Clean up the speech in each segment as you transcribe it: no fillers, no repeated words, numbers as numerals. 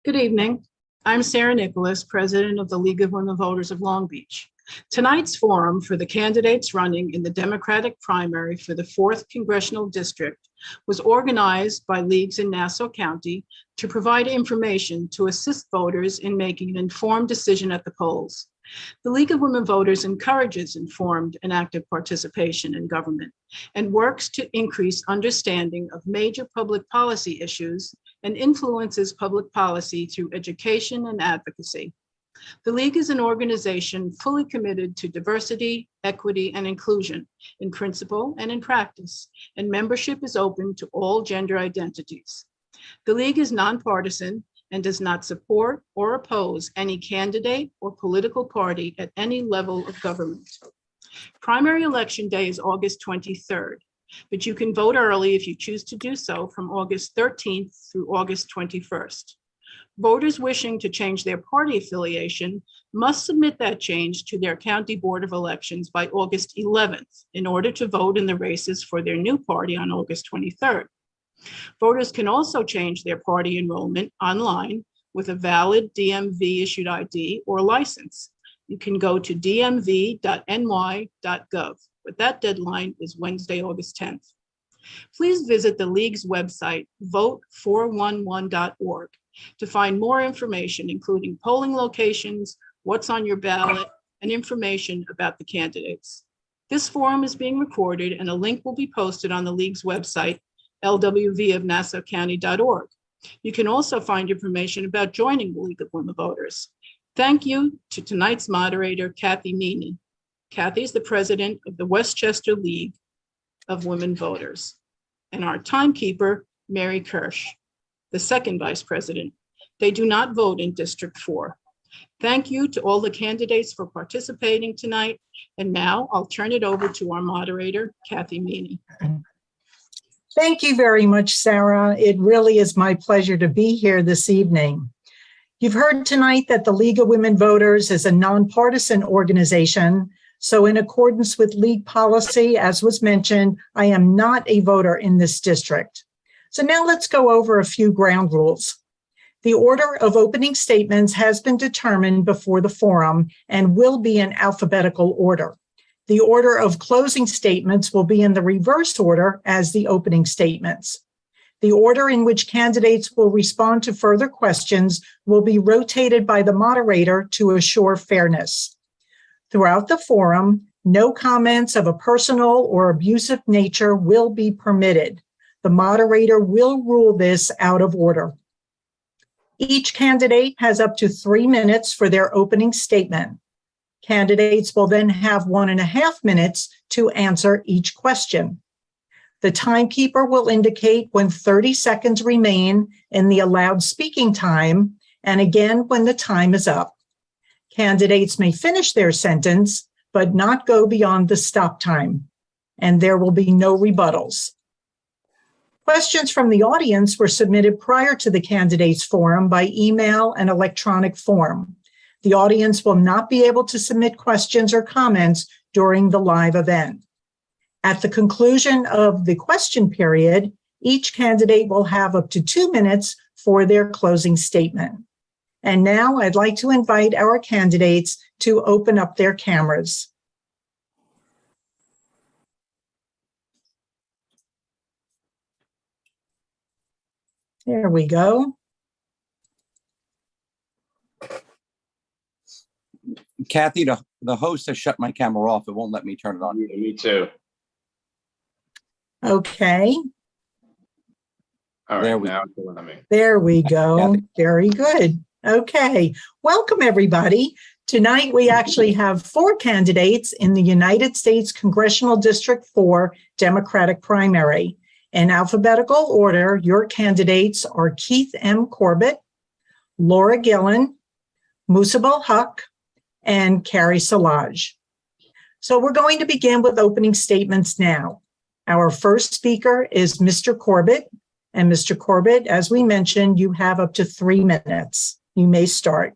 Good evening. I'm Sarah Nicholas, President of the League of Women Voters of Long Beach. Tonight's forum for the candidates running in the Democratic primary for the 4th Congressional District was organized by leagues in Nassau County to provide information to assist voters in making an informed decision at the polls. The League of Women Voters encourages informed and active participation in government and works to increase understanding of major public policy issues and influences public policy through education and advocacy. The League is an organization fully committed to diversity, equity, and inclusion in principle and in practice, and membership is open to all gender identities. The League is nonpartisan and does not support or oppose any candidate or political party at any level of government. Primary election day is August 23rd, but you can vote early if you choose to do so from August 13th through August 21st. Voters wishing to change their party affiliation must submit that change to their County Board of Elections by August 11th in order to vote in the races for their new party on August 23rd. Voters can also change their party enrollment online with a valid DMV issued ID or license. You can go to dmv.ny.gov, but that deadline is Wednesday, August 10th. Please visit the League's website, vote411.org, to find more information, including polling locations, what's on your ballot, and information about the candidates. This forum is being recorded and a link will be posted on the League's website, LWV of NassauCounty.org. You can also find information about joining the League of Women Voters. Thank you to tonight's moderator, Kathy Meany. Kathy is the president of the Westchester League of Women Voters, and our timekeeper, Mary Kirsch, the second vice president. They do not vote in District 4. Thank you to all the candidates for participating tonight. And now I'll turn it over to our moderator, Kathy Meany. Thank you very much, Sarah. It really is my pleasure to be here this evening. You've heard tonight that the League of Women Voters is a nonpartisan organization. So in accordance with League policy, as was mentioned, I am not a voter in this district. So now let's go over a few ground rules. The order of opening statements has been determined before the forum and will be in alphabetical order. The order of closing statements will be in the reverse order as the opening statements. The order in which candidates will respond to further questions will be rotated by the moderator to assure fairness. Throughout the forum, no comments of a personal or abusive nature will be permitted. The moderator will rule this out of order. Each candidate has up to 3 minutes for their opening statement. Candidates will then have 1.5 minutes to answer each question. The timekeeper will indicate when 30 seconds remain in the allowed speaking time, and again when the time is up. Candidates may finish their sentence, but not go beyond the stop time, and there will be no rebuttals. Questions from the audience were submitted prior to the candidates forum by email and electronic form. The audience will not be able to submit questions or comments during the live event. At the conclusion of the question period, each candidate will have up to 2 minutes for their closing statement. And now I'd like to invite our candidates to open up their cameras. There we go. Kathy, the host has shut my camera off. It won't let me turn it on. Me too. Okay, All There right, we- now it's let me. there we go. Kathy. Very good. Okay, welcome everybody. Tonight we actually have 4 candidates in the United States Congressional District 4 Democratic primary. In alphabetical order, your candidates are Keith M. Corbett, Laura Gillen, Muzibul Huq, and Carrie Solages. So we're going to begin with opening statements now. Our first speaker is Mr. Corbett. And Mr. Corbett, as we mentioned, you have up to 3 minutes. You may start.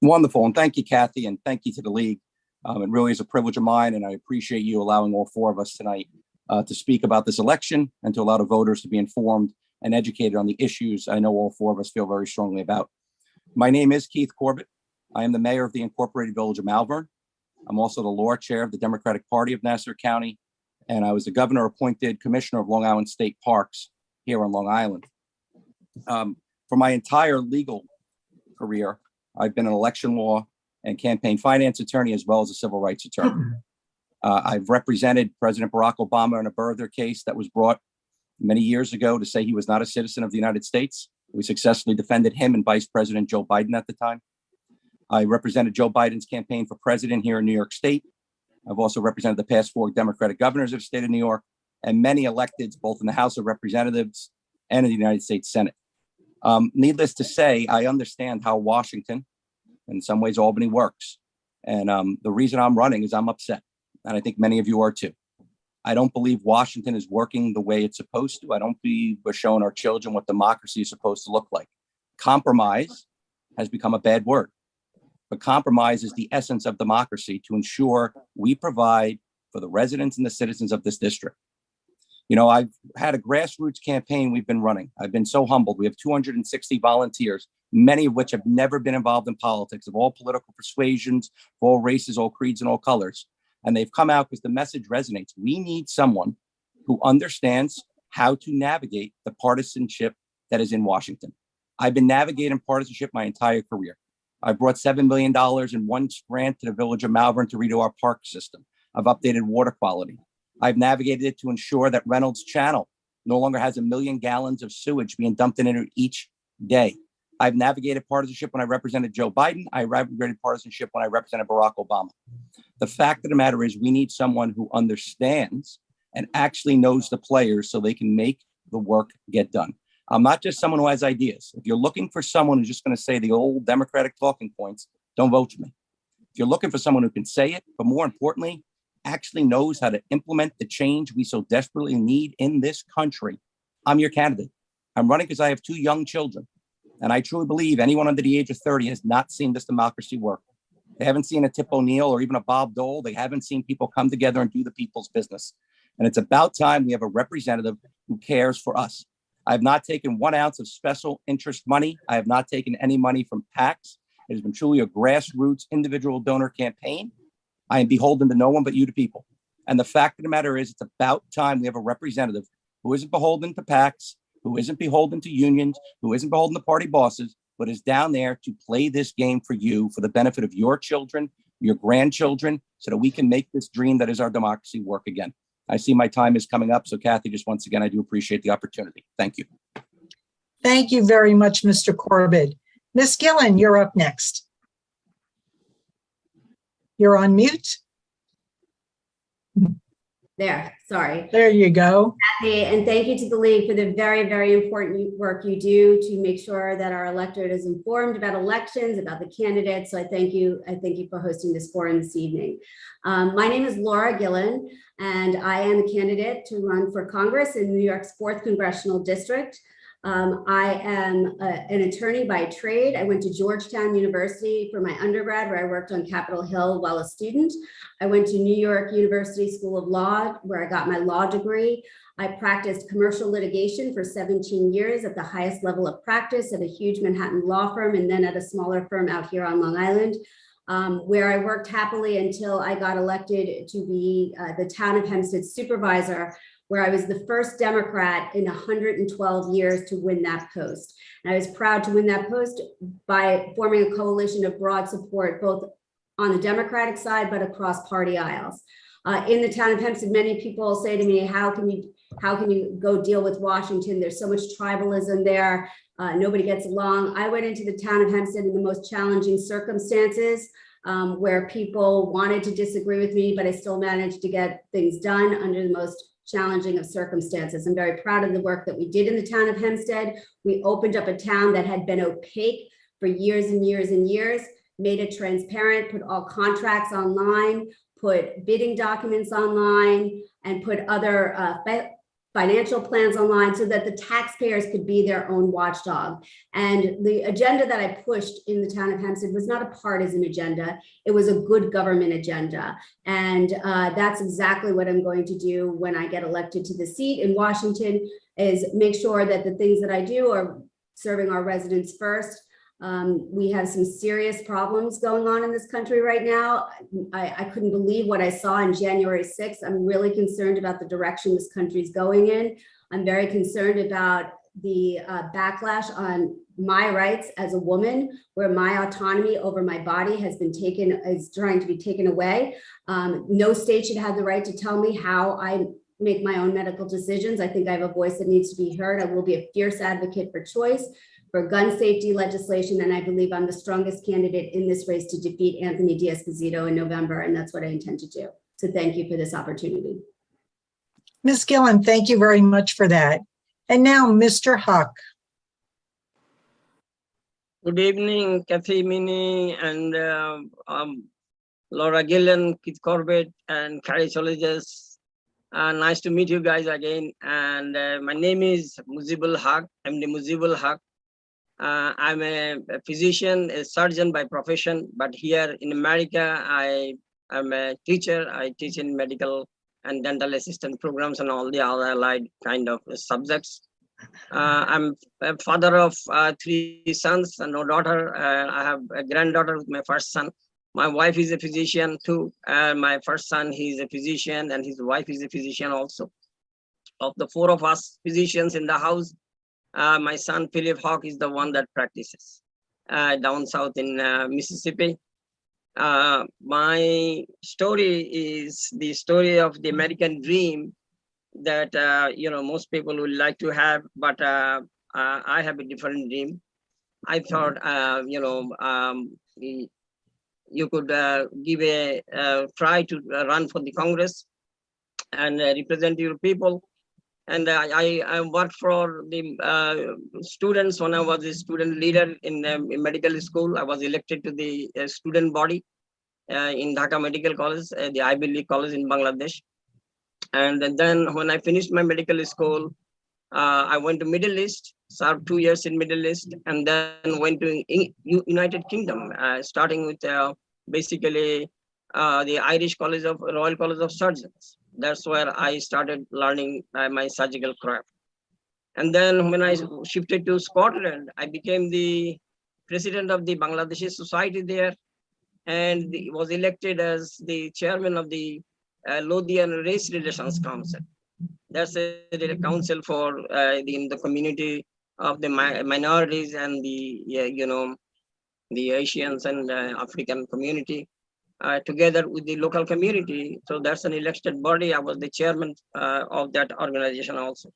Wonderful. And thank you, Kathy, and thank you to the league. It really is a privilege of mine, and I appreciate you allowing all 4 of us tonight to speak about this election and to allow the voters to be informed and educated on the issues I know all 4 of us feel very strongly about. My name is Keith Corbett. I am the mayor of the Incorporated Village of Malvern. I'm also the law chair of the Democratic Party of Nassau County, and I was the governor-appointed commissioner of Long Island State Parks here on Long Island. For my entire legal career, I've been an election law and campaign finance attorney, as well as a civil rights attorney. I've represented President Barack Obama in a birther case that was brought many years ago to say he was not a citizen of the United States. We successfully defended him and Vice President Joe Biden at the time. I represented Joe Biden's campaign for president here in New York State. I've also represented the past 4 Democratic governors of the state of New York and many electeds, both in the House of Representatives and in the United States Senate. Needless to say, I understand how Washington, in some ways Albany, works. And the reason I'm running is I'm upset. And I think many of you are too. I don't believe Washington is working the way it's supposed to. I don't believe we're showing our children what democracy is supposed to look like. Compromise has become a bad word. But compromise is the essence of democracy, to ensure we provide for the residents and the citizens of this district. You know, I've had a grassroots campaign we've been running. I've been so humbled. We have 260 volunteers, many of which have never been involved in politics, of all political persuasions, of all races, all creeds, and all colors. And they've come out because the message resonates. We need someone who understands how to navigate the partisanship that is in Washington. I've been navigating partisanship my entire career. I brought $7 million in one grant to the village of Malvern to redo our park system. I've updated water quality. I've navigated it to ensure that Reynolds Channel no longer has 1 million gallons of sewage being dumped in it each day. I've navigated partisanship when I represented Joe Biden. I navigated partisanship when I represented Barack Obama. The fact of the matter is we need someone who understands and actually knows the players so they can make the work get done. I'm not just someone who has ideas. If you're looking for someone who's just going to say the old Democratic talking points, don't vote for me. If you're looking for someone who can say it, but more importantly, actually knows how to implement the change we so desperately need in this country, I'm your candidate. I'm running because I have 2 young children. And I truly believe anyone under the age of 30 has not seen this democracy work. They haven't seen a Tip O'Neill or even a Bob Dole. They haven't seen people come together and do the people's business. And it's about time we have a representative who cares for us. I have not taken 1 ounce of special interest money. I have not taken any money from PACs. It has been truly a grassroots individual donor campaign. I am beholden to no one but you, the people. And the fact of the matter is, it's about time we have a representative who isn't beholden to PACs, who isn't beholden to unions, who isn't beholden to party bosses, but is down there to play this game for you, for the benefit of your children, your grandchildren, so that we can make this dream that is our democracy work again. I see my time is coming up. So Kathy, just once again, I do appreciate the opportunity. Thank you. Thank you very much, Mr. Corbett. Ms. Gillen, you're up next. You're on mute. There, sorry. There you go. Kathy, and thank you to the League for the very, very important work you do to make sure that our electorate is informed about elections, about the candidates. So I thank you for hosting this forum this evening. My name is Laura Gillen, and I am a candidate to run for Congress in New York's 4th Congressional District. I am an attorney by trade. I went to Georgetown University for my undergrad, where I worked on Capitol Hill while a student. I went to New York University School of Law, where I got my law degree. I practiced commercial litigation for 17 years at the highest level of practice at a huge Manhattan law firm, and then at a smaller firm out here on Long Island, where I worked happily until I got elected to be the town of Hempstead supervisor, where I was the first Democrat in 112 years to win that post. And I was proud to win that post by forming a coalition of broad support, both on the Democratic side, but across party aisles. In the town of Hempstead, many people say to me, how can you go deal with Washington? There's so much tribalism there. Nobody gets along. I went into the town of Hempstead in the most challenging circumstances, where people wanted to disagree with me, but I still managed to get things done under the most challenging of circumstances. I'm very proud of the work that we did in the town of Hempstead. We opened up a town that had been opaque for years and years and years, made it transparent, put all contracts online, put bidding documents online, and put other financial plans online so that the taxpayers could be their own watchdog. And the agenda that I pushed in the town of Hempstead was not a partisan agenda. It was a good government agenda. And that's exactly what I'm going to do when I get elected to the seat in Washington, is make sure that the things that I do are serving our residents first. We have some serious problems going on in this country right now. I couldn't believe what I saw on January 6th. I'm really concerned about the direction this country is going in. I'm very concerned about the backlash on my rights as a woman, where my autonomy over my body is trying to be taken away. No state should have the right to tell me how I make my own medical decisions. I think I have a voice that needs to be heard. I will be a fierce advocate for choice, for gun safety legislation, and I believe I'm the strongest candidate in this race to defeat Anthony D'Esposito in November, and that's what I intend to do. So thank you for this opportunity. Ms. Gillen, thank you very much for that. And now, Mr. Huq. Good evening, Kathy, Minnie, and Laura Gillen, Keith Corbett, and Carrie Solages. Nice to meet you guys again. And my name is Muzibul Huq. I'm the Muzibul Huq. I'm a physician, a surgeon by profession, but here in America, I'm a teacher. I teach in medical and dental assistant programs and all the other allied kind of subjects. I'm a father of 3 sons and no daughter. I have a granddaughter with my first son. My wife is a physician too. My first son, he's a physician, and his wife is a physician also. Of the 4 of us physicians in the house, my son Philip Huq is the one that practices down south in Mississippi. My story is the story of the American dream that most people would like to have, but I have a different dream. I thought you could give a try to run for the Congress and represent your people. And I worked for the students when I was a student leader in medical school. I was elected to the student body in Dhaka Medical College, the Ivy League college in Bangladesh. And then when I finished my medical school, I went to Middle East, served 2 years in Middle East, and then went to United Kingdom, starting with basically the Irish Royal College of Surgeons. That's where I started learning my surgical craft. And then when I shifted to Scotland, I became the president of the Bangladeshi Society there, and was elected as the chairman of the Lothian Race Relations Council. That's a council for the community of the minorities and the Asians and African community. Together with the local community. So that's an elected body. I was the chairman of that organization also.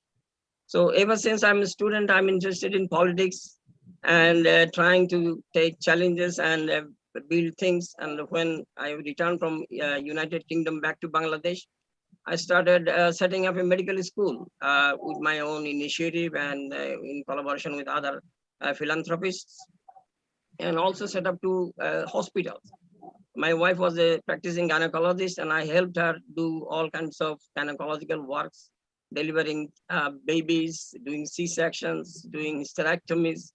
So ever since I'm a student, I'm interested in politics and trying to take challenges and build things. And when I returned from United Kingdom back to Bangladesh, I started setting up a medical school with my own initiative and in collaboration with other philanthropists, and also set up 2 hospitals. My wife was a practicing gynecologist, and I helped her do all kinds of gynecological works, delivering babies, doing C-sections, doing hysterectomies,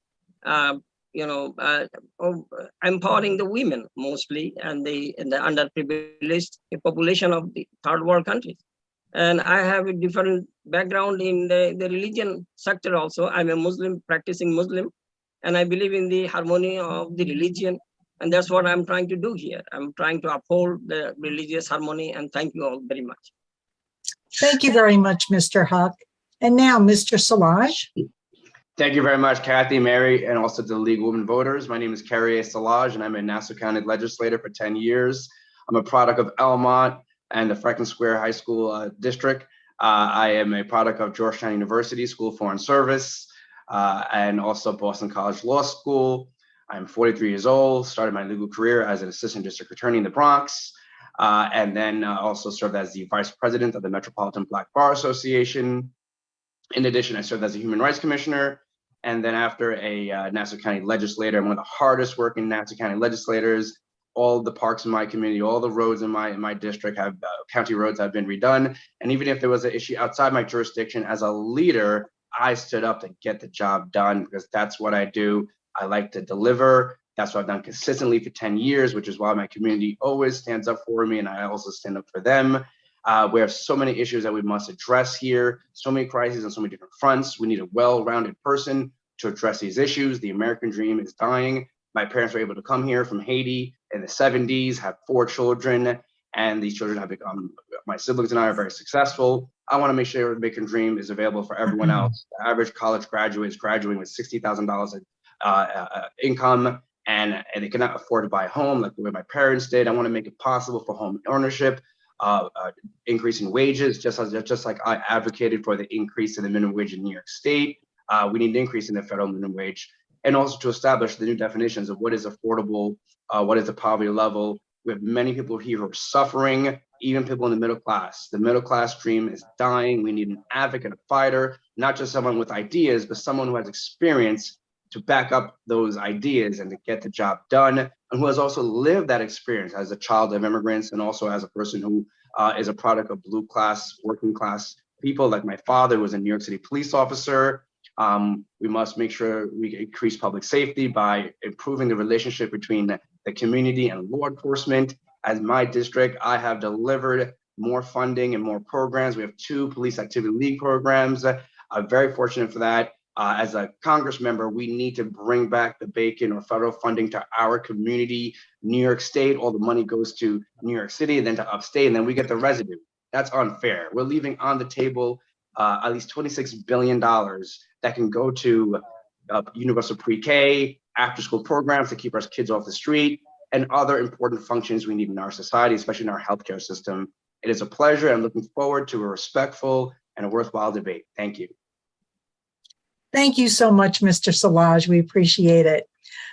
empowering the women mostly, and the underprivileged population of the third world countries. And I have a different background in the religion sector also. I'm a Muslim, practicing Muslim, and I believe in the harmony of the religion. And that's what I'm trying to do here. I'm trying to uphold the religious harmony, and thank you all very much. Thank you very much, Mr. Huq. And now, Mr. Solage. Thank you very much, Kathy, Mary, and also to the League of Women Voters. My name is Carrie Solages, and I'm a Nassau County legislator for 10 years. I'm a product of Elmont, and the Franklin Square High School district. I am a product of Georgetown University School of Foreign Service and also Boston College Law School. I'm 43 years old, started my legal career as an assistant district attorney in the Bronx, and then also served as the vice president of the Metropolitan Black Bar Association. In addition, I served as a human rights commissioner, and then after a Nassau County legislator. I'm one of the hardest working Nassau County legislators. All the parks in my community, all the roads in my district have county roads have been redone. And even if there was an issue outside my jurisdiction, as a leader, I stood up to get the job done because that's what I do. I like to deliver. That's what I've done consistently for 10 years, which is why my community always stands up for me, and I also stand up for them. We have so many issues that we must address here, so many crises on so many different fronts. We need a well-rounded person to address these issues. The American dream is dying. My parents were able to come here from Haiti in the 70s, have 4 children, and these children have become, my siblings and I are very successful. I want to make sure the American dream is available for everyone else. The average college graduate is graduating with $60,000 income, and they cannot afford to buy a home like the way my parents did. I want to make it possible for home ownership, increasing wages, just like I advocated for the increase in the minimum wage in New York State. We need an increase in the federal minimum wage, and also to establish the new definitions of what is affordable, what is the poverty level. We have many people here who are suffering, even people in the middle class. The middle class dream is dying. We need an advocate, a fighter, not just someone with ideas, but someone who has experience to back up those ideas and to get the job done, and who has also lived that experience as a child of immigrants and also as a person who is a product of blue class, working class people, like my father was a New York City police officer. We must make sure we increase public safety by improving the relationship between the community and law enforcement. As my district, I have delivered more funding and more programs. We have 2 police activity league programs. I'm very fortunate for that. As a Congress member, we need to bring back the bacon or federal funding to our community. New York State, all the money goes to New York City, and then to upstate, and then we get the residue. That's unfair. We're leaving on the table at least $26 billion that can go to universal pre-K, after-school programs to keep our kids off the street, and other important functions we need in our society, especially in our healthcare system. It is a pleasure. I'm looking forward to a respectful and a worthwhile debate. Thank you. Thank you so much, Mr. Solage. We appreciate it.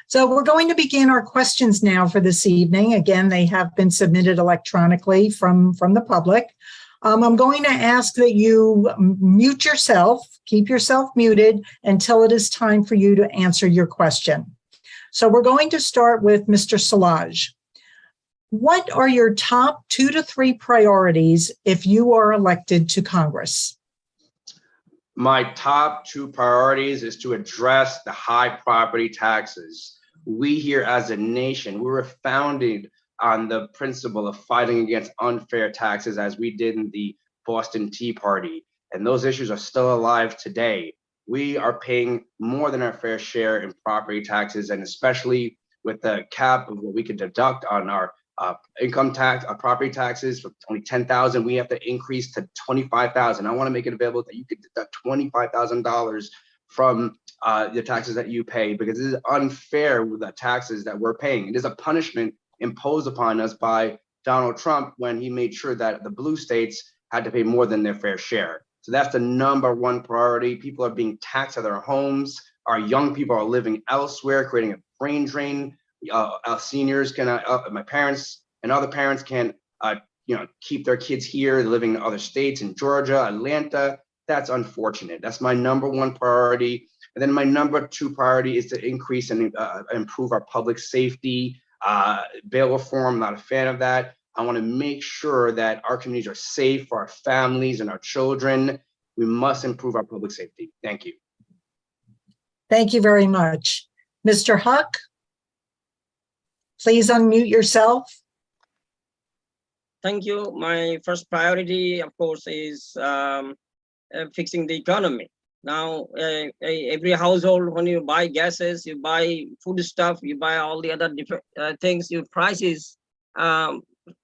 So we're going to begin our questions now for this evening. Again, they have been submitted electronically from the public. I'm going to ask that you mute yourself, keep yourself muted until it is time for you to answer your question. So we're going to start with Mr. Solage. What are your top 2 to 3 priorities if you are elected to Congress? My top 2 priorities is to address the high property taxes. We here as a nation, we were founded on the principle of fighting against unfair taxes, as we did in the Boston Tea Party. And those issues are still alive today. We are paying more than our fair share in property taxes, and especially with the cap of what we can deduct on our income tax, our property taxes from only $10,000, we have to increase to $25,000. I want to make it available that you could deduct $25,000 from the taxes that you pay, because it is unfair with the taxes that we're paying. It is a punishment imposed upon us by Donald Trump when he made sure that the blue states had to pay more than their fair share. So that's the #1 priority. People are being taxed out of their homes. Our young people are living elsewhere, creating a brain drain. Our seniors cannot, my parents and other parents can't, keep their kids here, living in other states, in Georgia, Atlanta. That's unfortunate. That's my #1 priority. And then my #2 priority is to increase and improve our public safety. Bail reform, I'm not a fan of that. I want to make sure that our communities are safe for our families and our children. We must improve our public safety. Thank you. Thank you very much. Mr. Huq, please unmute yourself. Thank you. My first priority, of course, is fixing the economy. Now, every household, when you buy gases, you buy food stuff, you buy all the other different things, your prices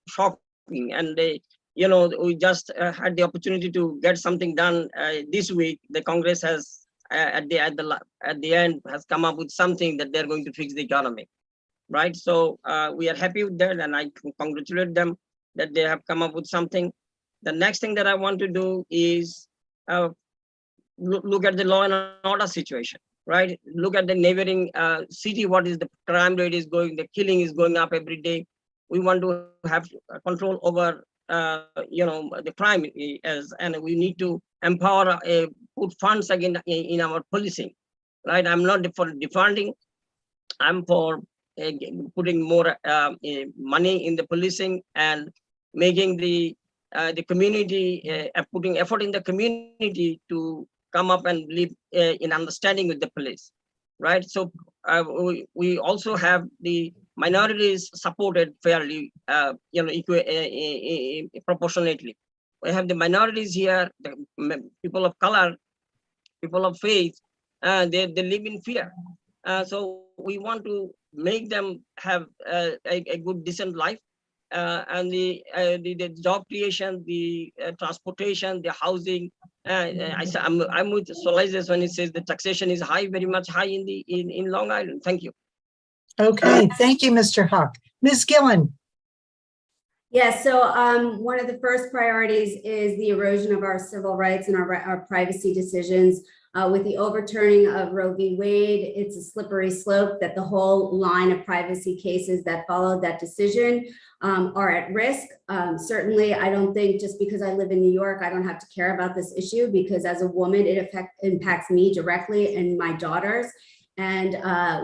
shocking. And we just had the opportunity to get something done this week. The Congress has at the end has come up with something that they're going to fix the economy, right? So we are happy with that, and I congratulate them. that they have come up with something. The next thing that I want to do is look at the law and order situation, right? Look at the neighboring city, what is the crime rate is going, the killing is going up every day. We want to have control over, the crime, and we need to empower, put funds again in our policing, right? I'm not for defunding, I'm for putting more money in the policing and making the community, putting effort in the community to come up and live in understanding with the police, right? So we also have the minorities supported fairly, proportionately. We have the minorities here, the people of color, people of faith, they live in fear. So we want to make them have a good, decent life. And the job creation, the transportation, the housing. I'm with Solages when he says the taxation is high, very much high in Long Island. Thank you. Okay, thank you, Mr. Huq. Ms. Gillen. Yes, so one of the first priorities is the erosion of our civil rights and our privacy decisions. With the overturning of Roe v. Wade, it's a slippery slope that the whole line of privacy cases that followed that decision are at risk. Certainly, I don't think just because I live in New York, I don't have to care about this issue, because as a woman, it impacts me directly and my daughters and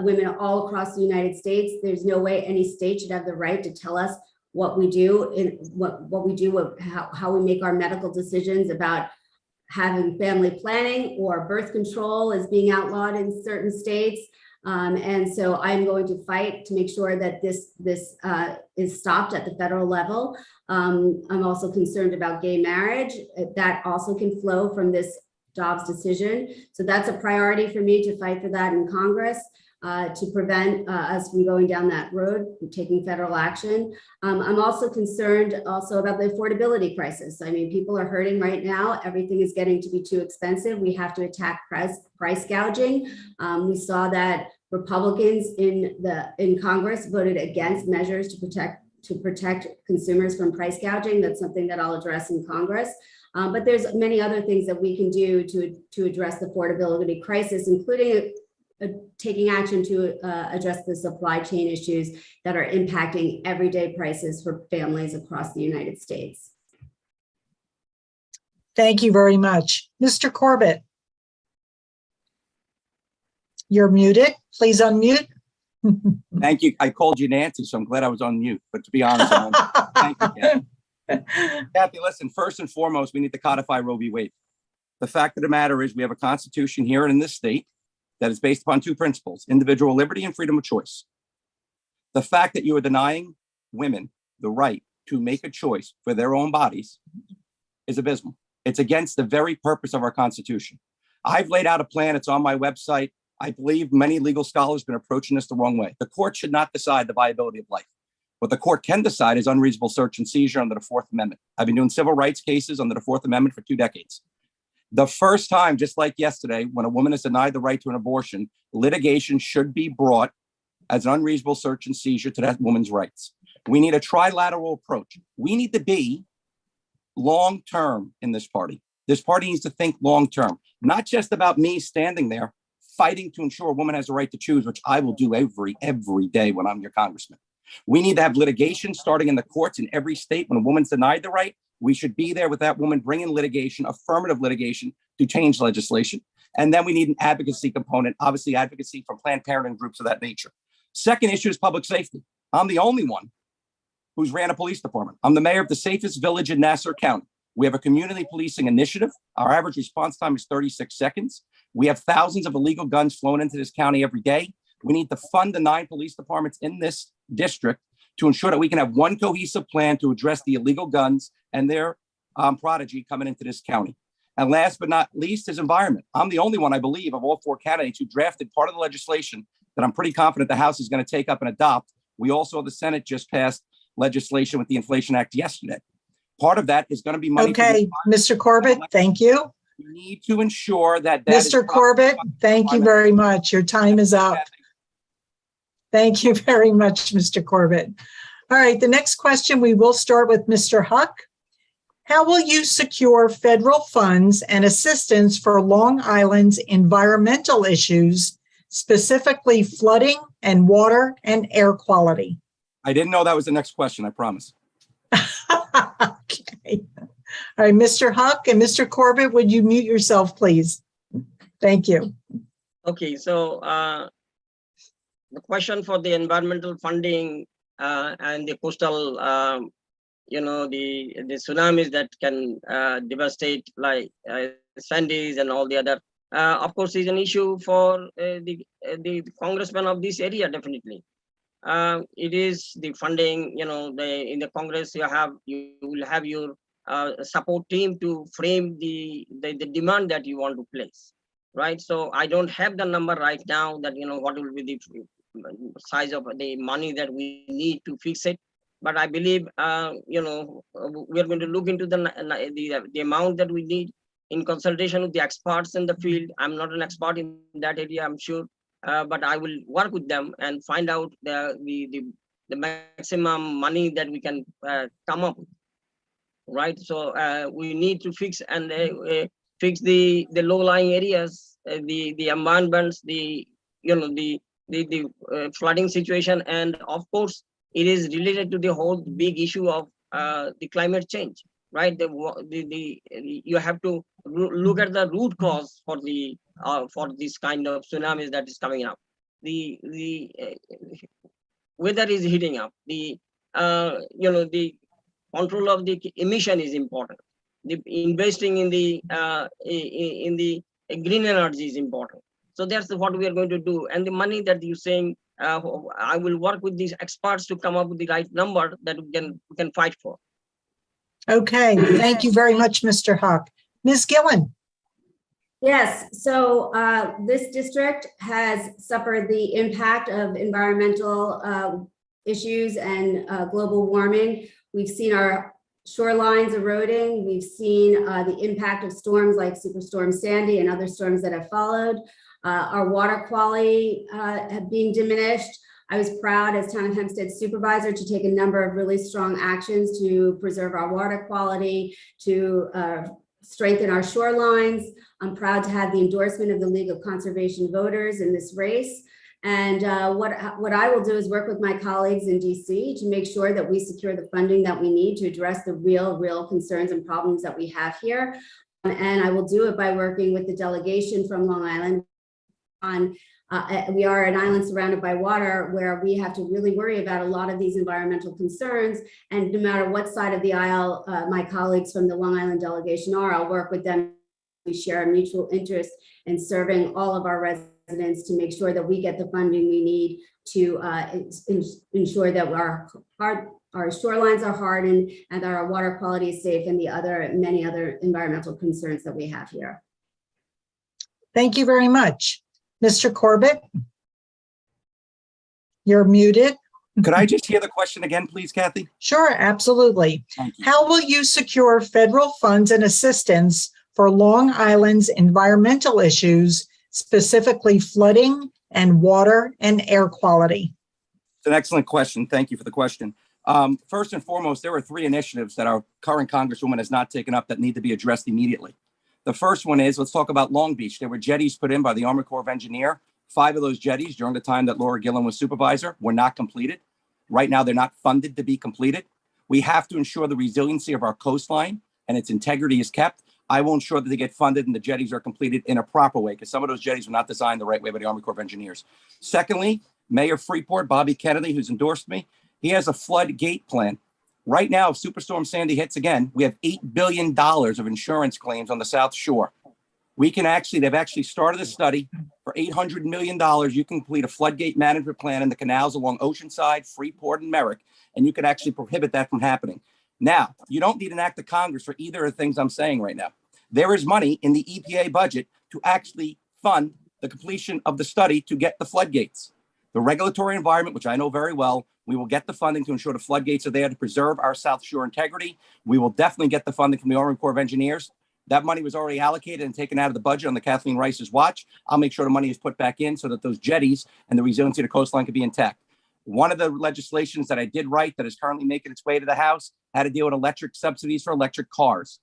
women all across the United States. There's no way any state should have the right to tell us what we do, how we make our medical decisions about having family planning or birth control is being outlawed in certain states. And so I'm going to fight to make sure that this is stopped at the federal level. I'm also concerned about gay marriage. That also can flow from this Dobbs decision. So that's a priority for me to fight for that in Congress. To prevent us from going down that road, taking federal action. I'm also concerned about the affordability crisis. I mean, people are hurting right now. Everything is getting to be too expensive. We have to attack price gouging. We saw that Republicans in Congress voted against measures to protect consumers from price gouging. That's something that I'll address in Congress. But there's many other things that we can do to address the affordability crisis, including taking action to address the supply chain issues that are impacting everyday prices for families across the United States. Thank you very much. Mr. Corbett. You're muted. Please unmute. Thank you. I called you Nancy, so I'm glad I was on mute. But to be honest, thank you, Kathy. Kathy, listen, first and foremost, we need to codify Roe v. Wade. The fact of the matter is we have a constitution here and in this state that is based upon two principles: individual liberty and freedom of choice. The fact that you are denying women the right to make a choice for their own bodies is abysmal. It's against the very purpose of our Constitution. I've laid out a plan. It's on my website. I believe many legal scholars have been approaching this the wrong way. The court should not decide the viability of life. What the court can decide is unreasonable search and seizure under the Fourth Amendment. I've been doing civil rights cases under the Fourth Amendment for 2 decades. The first time, just like yesterday, when a woman is denied the right to an abortion, litigation should be brought as an unreasonable search and seizure to that woman's rights. We need a trilateral approach. We need to be long-term in this party. This party needs to think long-term, not just about me standing there fighting to ensure a woman has the right to choose, which I will do every day when I'm your congressman. We need to have litigation starting in the courts in every state. When a woman's denied the right, we should be there with that woman bringing litigation, affirmative litigation, to change legislation. And then we need an advocacy component, obviously advocacy from Planned Parenthood groups of that nature. Second issue is public safety. I'm the only one who's ran a police department. I'm the mayor of the safest village in Nassau County. We have a community policing initiative. Our average response time is 36 seconds. We have thousands of illegal guns flown into this county every day. We need to fund the 9 police departments in this district to ensure that we can have one cohesive plan to address the illegal guns and their prodigy coming into this county. And last but not least is environment. I'm the only one, I believe, of all 4 candidates who drafted part of the legislation that I'm pretty confident the House is going to take up and adopt. We also, the Senate just passed legislation with the Inflation Act yesterday. Part of that is going to be money. Okay, Mr. Corbett, thank you. We need to ensure that Mr. Corbett, thank you very much. Your time is up. Thank you very much, Mr. Corbett. All right, the next question, we will start with Mr. Huq. How will you secure federal funds and assistance for Long Island's environmental issues, specifically flooding and water and air quality? I didn't know that was the next question, I promise. Okay. All right, Mr. Huq and Mr. Corbett, would you mute yourself, please? Thank you. Okay, so the question for the environmental funding and the coastal, the tsunamis that can devastate like Sandy's and all the other, of course, is an issue for the congressman of this area, definitely. It is the funding, in the Congress, you will have your support team to frame the demand that you want to place, right? So I don't have the number right now that, what will be the size of the money that we need to fix it. But I believe, we're going to look into the amount that we need in consultation with the experts in the field. I'm not an expert in that area, I'm sure, but I will work with them and find out the maximum money that we can come up with, right? So we need to fix the low-lying areas, the environments, the flooding situation, and of course, it is related to the whole big issue of the climate change, right? You have to look at the root cause for this kind of tsunamis that is coming up. The weather is heating up. The control of the emission is important. The investing in the green energy is important. So that's what we are going to do. And the money that you're saying, I will work with these experts to come up with the right number that we can fight for. Okay, thank you very much, Mr. Huq. Ms. Gillen. Yes, so this district has suffered the impact of environmental issues and global warming. We've seen our shorelines eroding. We've seen the impact of storms like Superstorm Sandy and other storms that have followed. Our water quality being diminished. I was proud as Town of Hempstead supervisor to take a number of really strong actions to preserve our water quality, to strengthen our shorelines. I'm proud to have the endorsement of the League of Conservation Voters in this race. And what I will do is work with my colleagues in DC to make sure that we secure the funding that we need to address the real concerns and problems that we have here. And I will do it by working with the delegation from Long Island on we are an island surrounded by water where we have to really worry about a lot of these environmental concerns. And no matter what side of the aisle my colleagues from the Long Island delegation are, I'll work with them. We share a mutual interest in serving all of our residents to make sure that we get the funding we need to ensure that our shorelines are hardened and that our water quality is safe, and many other environmental concerns that we have here. Thank you very much. Mr. Corbett, you're muted. Could I just hear the question again, please, Kathy? Sure, absolutely. Thank you. How will you secure federal funds and assistance for Long Island's environmental issues, specifically flooding and water and air quality? It's an excellent question. Thank you for the question. First and foremost, there are 3 initiatives that our current Congresswoman has not taken up that need to be addressed immediately. The first one is, let's talk about Long Beach. There were jetties put in by the Army Corps of Engineers. 5 of those jetties during the time that Laura Gillen was supervisor were not completed. Right now, they're not funded to be completed. We have to ensure the resiliency of our coastline and its integrity is kept. I will ensure that they get funded and the jetties are completed in a proper way, because some of those jetties were not designed the right way by the Army Corps of Engineers. Secondly, Mayor Freeport, Bobby Kennedy, who's endorsed me, he has a floodgate plan. Right now, if Superstorm Sandy hits again, we have $8 billion of insurance claims on the South Shore. They've actually started a study for $800 million. You can complete a floodgate management plan in the canals along Oceanside, Freeport, and Merrick, and you can actually prohibit that from happening. Now, you don't need an act of Congress for either of the things I'm saying right now. There is money in the EPA budget to actually fund the completion of the study to get the floodgates. The regulatory environment, which I know very well, we will get the funding to ensure the floodgates are there to preserve our South Shore integrity. We will definitely get the funding from the Army Corps of Engineers. That money was already allocated and taken out of the budget on the Kathleen Rice's watch. I'll make sure the money is put back in so that those jetties and the resiliency of the coastline can be intact. One of the legislations that I did write that is currently making its way to the House had to deal with electric subsidies for electric cars.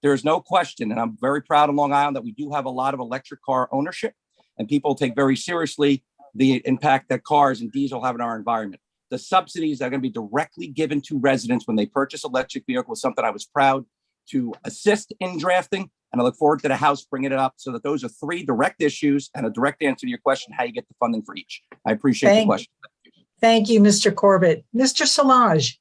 There is no question, and I'm very proud of Long Island that we do have a lot of electric car ownership, and people take very seriously the impact that cars and diesel have in our environment. The subsidies that are going to be directly given to residents when they purchase electric vehicles, something I was proud to assist in drafting, and I look forward to the House bringing it up so that those are three direct issues and a direct answer to your question, how you get the funding for each. I appreciate the question. Thank you, Mr. Corbett. Mr. Solage.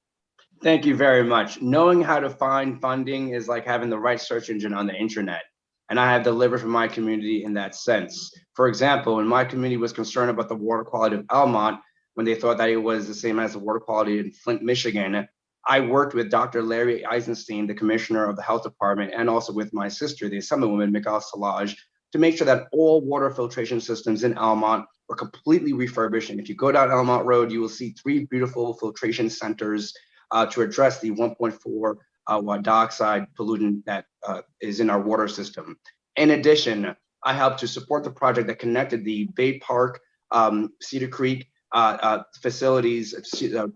Thank you very much. Knowing how to find funding is like having the right search engine on the internet. And I have delivered for my community in that sense. For example, when my community was concerned about the water quality of Almont, when they thought that it was the same as the water quality in Flint, Michigan, I worked with Dr. Larry Eisenstein, the commissioner of the health department, and also with my sister, the assemblywoman, Carrie Solages, to make sure that all water filtration systems in Almont were completely refurbished. And if you go down Almont Road, you will see 3 beautiful filtration centers to address the 1.4 watt dioxide pollutant that is in our water system. In addition, I helped to support the project that connected the Bay Park, Cedar Creek facilities,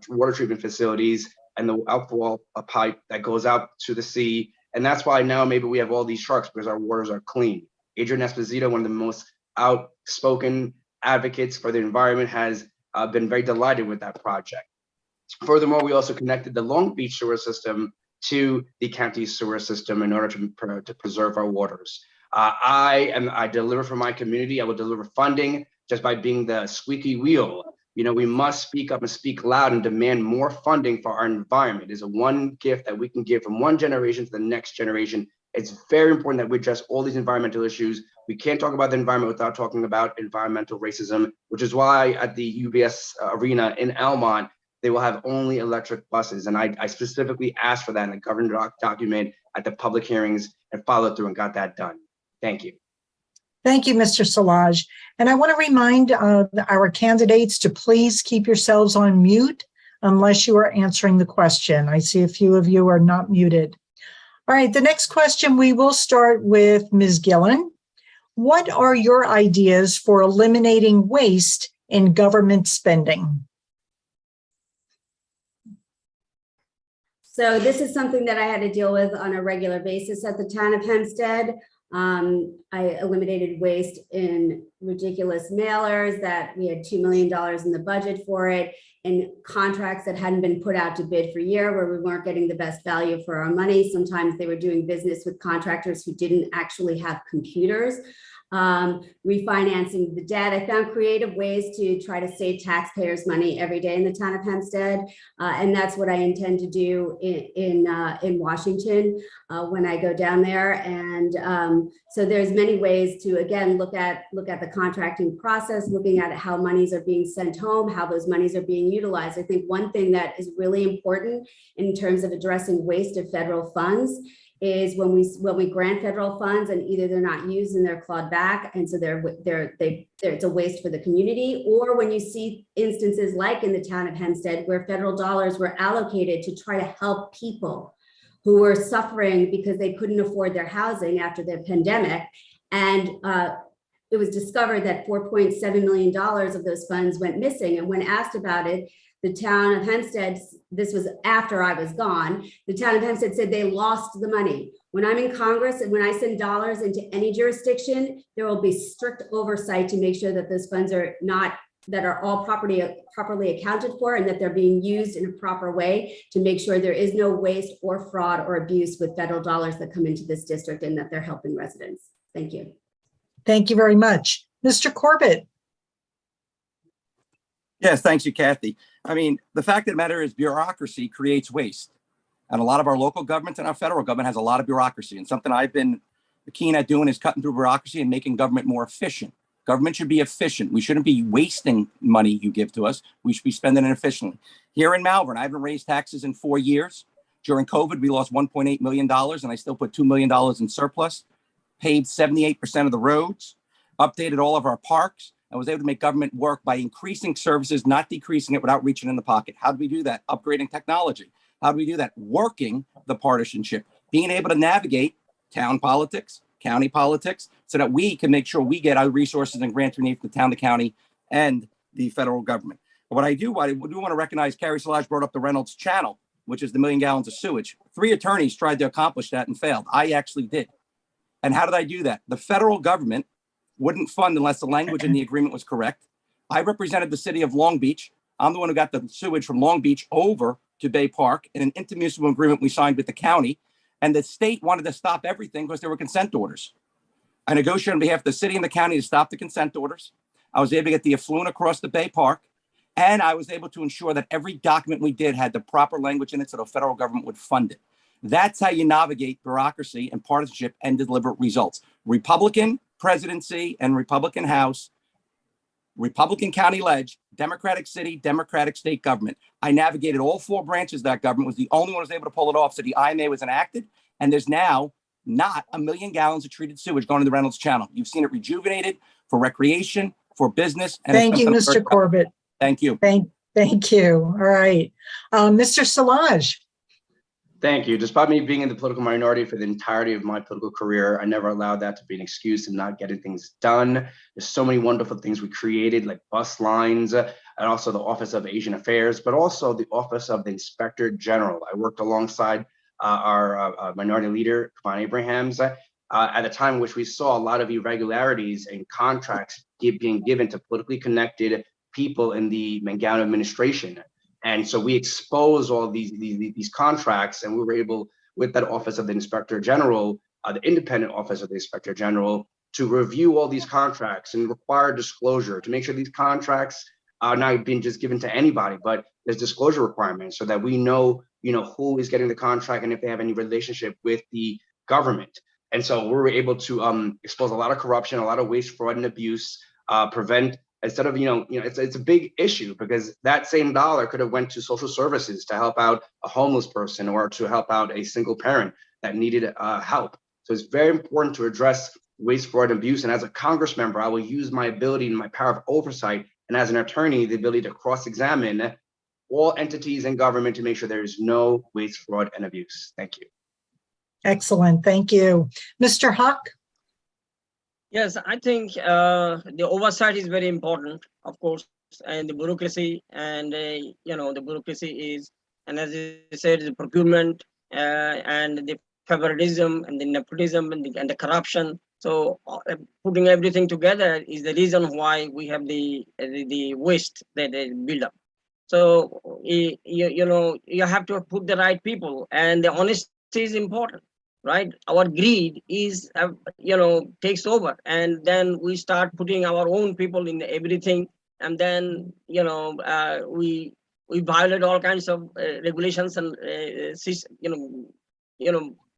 water treatment facilities, and the outfall pipe that goes out to the sea. And that's why now maybe we have all these sharks, because our waters are clean. Adrian Esposito, one of the most outspoken advocates for the environment, has been very delighted with that project. Furthermore, we also connected the Long Beach sewer system to the county sewer system in order to preserve our waters. I deliver for my community. I will deliver funding just by being the squeaky wheel. You know, we must speak up and speak loud and demand more funding for our environment. It is a one gift that we can give from one generation to the next generation. It's very important that we address all these environmental issues. We can't talk about the environment without talking about environmental racism, which is why at the UBS Arena in Almont, they will have only electric buses. And I specifically asked for that in the government document at the public hearings and followed through and got that done. Thank you. Thank you, Mr. Solage. And I want to remind our candidates to please keep yourselves on mute unless you are answering the question. I see a few of you are not muted. All right, the next question, we will start with Ms. Gillen. What are your ideas for eliminating waste in government spending? So this is something that I had to deal with on a regular basis at the town of Hempstead. I eliminated waste in ridiculous mailers that we had $2 million in the budget for it, and contracts that hadn't been put out to bid for a year where we weren't getting the best value for our money. Sometimes they were doing business with contractors who didn't actually have computers. Refinancing the debt. I found creative ways to try to save taxpayers money every day in the town of Hempstead. And that's what I intend to do in Washington when I go down there. And so there's many ways to, again, look at the contracting process, looking at how monies are being sent home, how those monies are being utilized. I think one thing that is really important in terms of addressing waste of federal funds is when we grant federal funds and either they're not used and they're clawed back, and so it's a waste for the community, or when you see instances like in the town of Hempstead where federal dollars were allocated to try to help people who were suffering because they couldn't afford their housing after the pandemic, and it was discovered that $4.7 million of those funds went missing. And when asked about it, the town of Hempstead, this was after I was gone, the town of Hempstead said they lost the money. When I'm in Congress and when I send dollars into any jurisdiction, there will be strict oversight to make sure that those funds are all properly accounted for and that they're being used in a proper way to make sure there is no waste or fraud or abuse with federal dollars that come into this district and that they're helping residents. Thank you. Thank you very much. Mr. Corbett. Yes, thank you, Kathy. I mean, the fact of the matter is bureaucracy creates waste. And a lot of our local governments and our federal government has a lot of bureaucracy. And something I've been keen at doing is cutting through bureaucracy and making government more efficient. Government should be efficient. We shouldn't be wasting money you give to us. We should be spending it efficiently. Here in Malvern, I haven't raised taxes in 4 years. During COVID, we lost $1.8 million, and I still put $2 million in surplus, paved 78% of the roads, updated all of our parks. I was able to make government work by increasing services, not decreasing it without reaching in the pocket. How do we do that? Upgrading technology. How do we do that? Working the partisanship, being able to navigate town politics, county politics, so that we can make sure we get our resources and grants we need from the town, the county, and the federal government. I do want to recognize Carrie Solages brought up the Reynolds Channel, which is the 1 million gallons of sewage. 3 attorneys tried to accomplish that and failed. I actually did. And how did I do that? The federal government wouldn't fund unless the language in the agreement was correct. I represented the city of Long Beach. I'm the one who got the sewage from Long Beach over to Bay Park in an intermunicipal agreement we signed with the county. And the state wanted to stop everything because there were consent orders. I negotiated on behalf of the city and the county to stop the consent orders. I was able to get the effluent across the Bay Park. And I was able to ensure that every document we did had the proper language in it so the federal government would fund it. That's how you navigate bureaucracy and partisanship and deliver results. Republican presidency and Republican House, Republican county ledge, Democratic city, Democratic state government. I navigated all 4 branches of that government, was the only one who was able to pull it off. So the IMA was enacted, and there's now not 1 million gallons of treated sewage going to the Reynolds Channel. You've seen it rejuvenated for recreation, for business. And Thank you, Mr. Corbett. Thank you. Thank you. All right. Mr. Solage. Thank you. Despite me being in the political minority for the entirety of my political career, I never allowed that to be an excuse to not getting things done. There's so many wonderful things we created, like bus lines, and also the Office of Asian Affairs, but also the Office of the Inspector General. I worked alongside our minority leader, Kavon Abrahams, at a time in which we saw a lot of irregularities in contracts being given to politically connected people in the Mangano administration. And so we exposed all these contracts, and we were able, with that Office of the Inspector General, the independent Office of the Inspector General, to review all these contracts and require disclosure to make sure these contracts are not being just given to anybody, but there's disclosure requirements so that we know, who is getting the contract and if they have any relationship with the government. And so we were able to expose a lot of corruption, a lot of waste, fraud, and abuse, prevent. Instead of, it's a big issue because that same dollar could have went to social services to help out a homeless person or to help out a single parent that needed help. So it's very important to address waste, fraud, and abuse. And as a Congress member, I will use my ability and my power of oversight, and as an attorney, the ability to cross-examine all entities in government to make sure there is no waste, fraud, and abuse. Thank you. Excellent. Thank you. Mr. Huq. Yes, I think the oversight is very important, of course, and the bureaucracy, and the bureaucracy is, and as you said, the procurement and the favoritism and the nepotism and the corruption. So putting everything together is the reason why we have the waste that they build up. So you have to put the right people, and the honesty is important. Right, our greed is takes over, and then we start putting our own people in everything, and then we violate all kinds of regulations and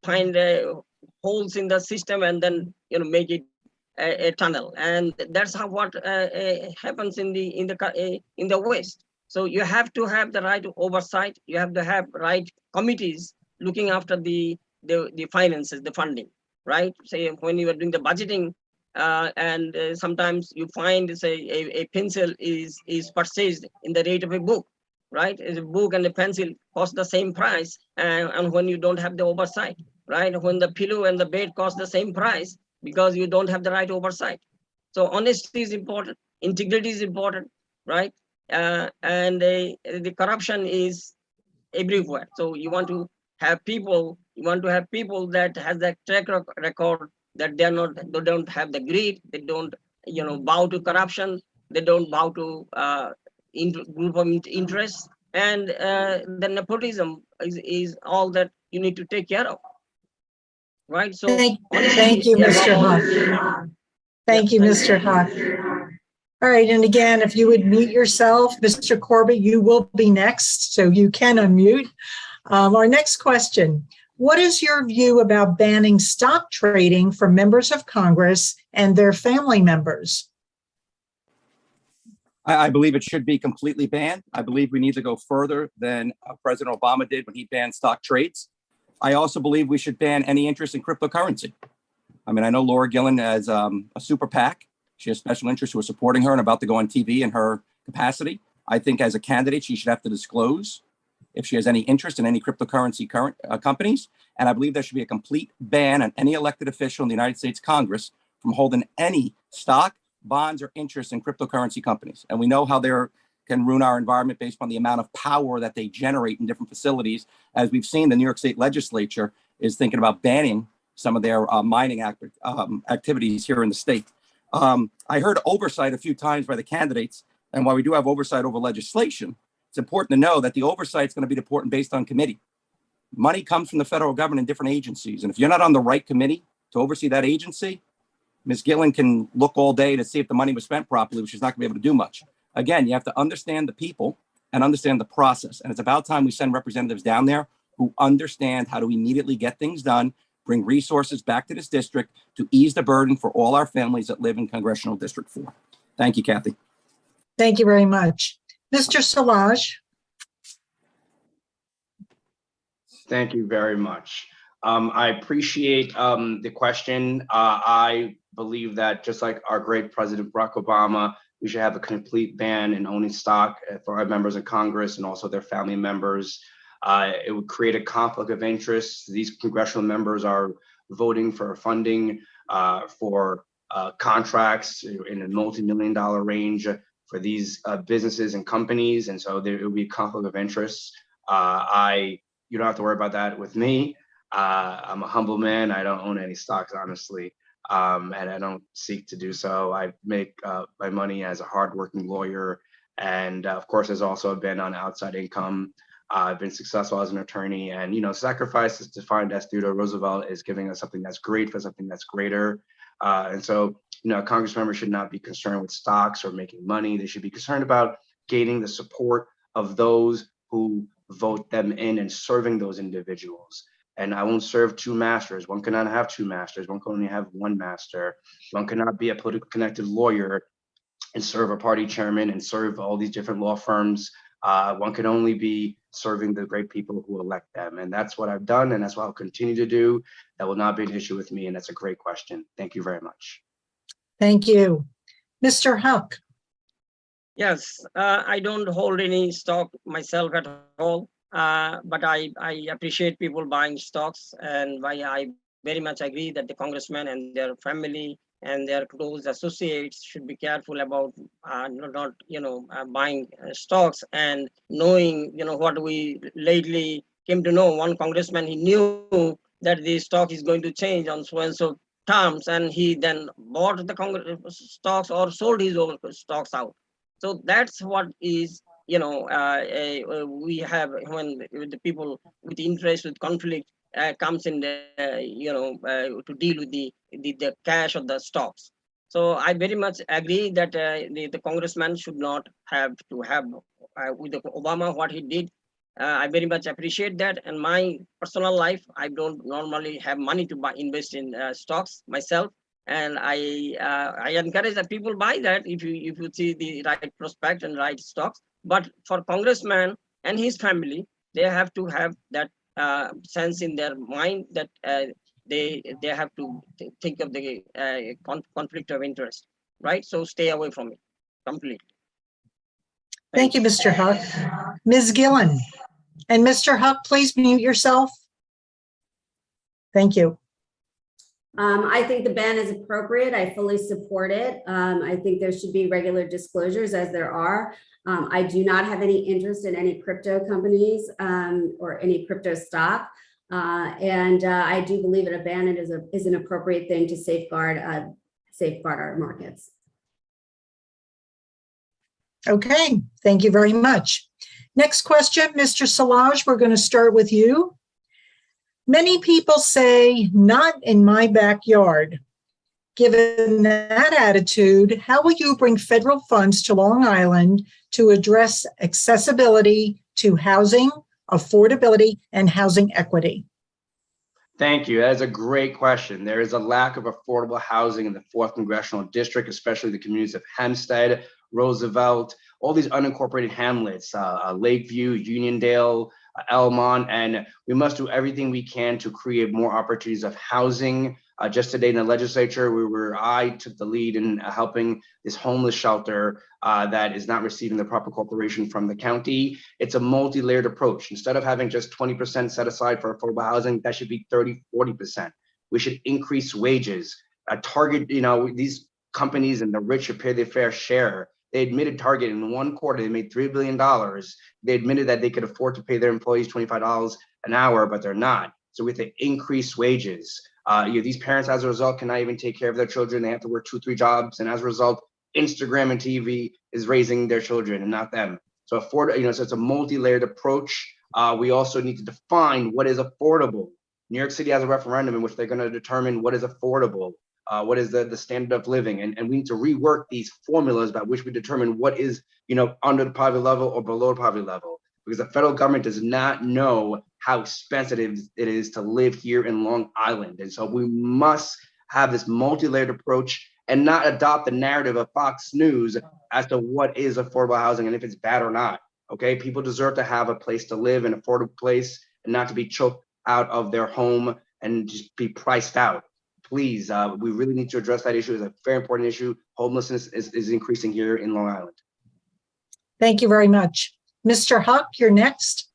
find holes in the system, and then make it a tunnel, and that's how what happens in the West. So you have to have the right oversight. You have to have right committees looking after the finances, the funding, right? Say when you are doing the budgeting, and sometimes you find, say, a pencil is purchased in the rate of a book, right? A book and a pencil cost the same price, and when you don't have the oversight, right? When the pillow and the bed cost the same price because you don't have the right oversight. So honesty is important, integrity is important, right? And the corruption is everywhere. So you want to have people that has that track record, that they don't have the greed, they don't bow to corruption, they don't bow to group of interests, and the nepotism is all that you need to take care of, right? So thank you, Mr. Huq. Thank you, Mr. Huq. All right, and again, if you would mute yourself, Mr. Corbett, you will be next, so you can unmute. Our next question: what is your view about banning stock trading for members of Congress and their family members? I believe it should be completely banned. I believe we need to go further than President Obama did when he banned stock trades. I also believe we should ban any interest in cryptocurrency. I mean, I know Laura Gillen has a super PAC. She has special interests who are supporting her and about to go on TV in her capacity. I think as a candidate, she should have to disclose if she has any interest in any cryptocurrency companies. And I believe there should be a complete ban on any elected official in the United States Congress from holding any stock, bonds, or interest in cryptocurrency companies. And we know how they're can ruin our environment based on the amount of power that they generate in different facilities. As we've seen, the New York State legislature is thinking about banning some of their mining activities here in the state. I heard oversight a few times by the candidates, and while we do have oversight over legislation, it's important to know that the oversight is going to be important based on committee. Money comes from the federal government in different agencies, and if you're not on the right committee to oversee that agency, Ms. Gillen can look all day to see if the money was spent properly, but she's not going to be able to do much. Again, you have to understand the people and understand the process, and it's about time we send representatives down there who understand how to immediately get things done, bring resources back to this district to ease the burden for all our families that live in Congressional District 4. Thank you, Kathy. Thank you very much. Mr. Solage. Thank you very much. I appreciate the question. I believe that just like our great President Barack Obama, we should have a complete ban in owning stock for our members of Congress and also their family members. It would create a conflict of interest. These congressional members are voting for funding for contracts in a multi-million-dollar range for these businesses and companies, and so there will be a conflict of interest. You don't have to worry about that with me. I'm a humble man. I don't own any stocks, honestly, and I don't seek to do so. I make my money as a hardworking lawyer, and of course, there's also been on outside income. I've been successful as an attorney, and sacrifice is defined as Theodore Roosevelt is giving us something that's great for something that's greater. And so, a Congress member should not be concerned with stocks or making money. They should be concerned about gaining the support of those who vote them in and serving those individuals. And I won't serve two masters. One cannot have two masters. One can only have one master. One cannot be a politically connected lawyer and serve a party chairman and serve all these different law firms. One can only be serving the great people who elect them. And that's what I've done, and that's what I'll continue to do. That will not be an issue with me, and that's a great question. Thank you very much. Thank you. Mr. Huq. Yes, I don't hold any stock myself at all, but I appreciate people buying stocks, and I very much agree that the congressmen and their family and their close associates should be careful about not buying stocks, and knowing what we lately came to know. One congressman, he knew that the stock is going to change on so and so terms, and he then bought the stocks or sold his own stocks out. So that's what is we have when the people with interest, with conflict comes in to deal with the cash or the stocks. So I very much agree that the congressman should not have to have with Obama what he did. I very much appreciate that. And my personal life, I don't normally have money to invest in stocks myself. And I encourage that people buy that if you see the right prospect and right stocks. But for congressman and his family, they have to have that sense in their mind that they have to think of the conflict of interest, right? So stay away from it completely. Thank you, Mr. Huq. Ms. Gillen. And Mr. Huq, please mute yourself. Thank you. I think the ban is appropriate. I fully support it. I think there should be regular disclosures, as there are. I do not have any interest in any crypto companies or any crypto stock. And I do believe that a ban is an appropriate thing to safeguard our markets. Okay, thank you very much. Next question, Mr. Solage, we're going to start with you. Many people say, not in my backyard. Given that attitude, how will you bring federal funds to Long Island to address accessibility to housing, affordability, and housing equity? Thank you. That is a great question. There is a lack of affordable housing in the 4th Congressional District, especially the communities of Hempstead, Roosevelt, all these unincorporated hamlets, Lakeview, Uniondale, Elmont, and we must do everything we can to create more opportunities of housing. Just today in the legislature, I took the lead in helping this homeless shelter that is not receiving the proper cooperation from the county. It's a multi-layered approach. Instead of having just 20% set aside for affordable housing, that should be 30, 40%. We should increase wages, target, these companies and the rich should pay their fair share. They admitted Target in one quarter, they made $3 billion. They admitted that they could afford to pay their employees $25 an hour, but they're not. So with the increased wages, these parents, as a result, cannot even take care of their children. They have to work 2-3 jobs. And as a result, Instagram and TV is raising their children and not them. So so it's a multi-layered approach. We also need to define what is affordable. New York City has a referendum in which they're going to determine what is affordable, what is the standard of living. And we need to rework these formulas by which we determine what is, under the poverty level or below the poverty level, because the federal government does not know how expensive it is to live here in Long Island. And so we must have this multi-layered approach and not adopt the narrative of Fox News as to what is affordable housing and if it's bad or not. Okay, people deserve to have a place to live, an affordable place, and not to be choked out of their home and just be priced out. Please, we really need to address that issue. It's a very important issue. Homelessness is increasing here in Long Island. Thank you very much. Mr. Huq, you're next.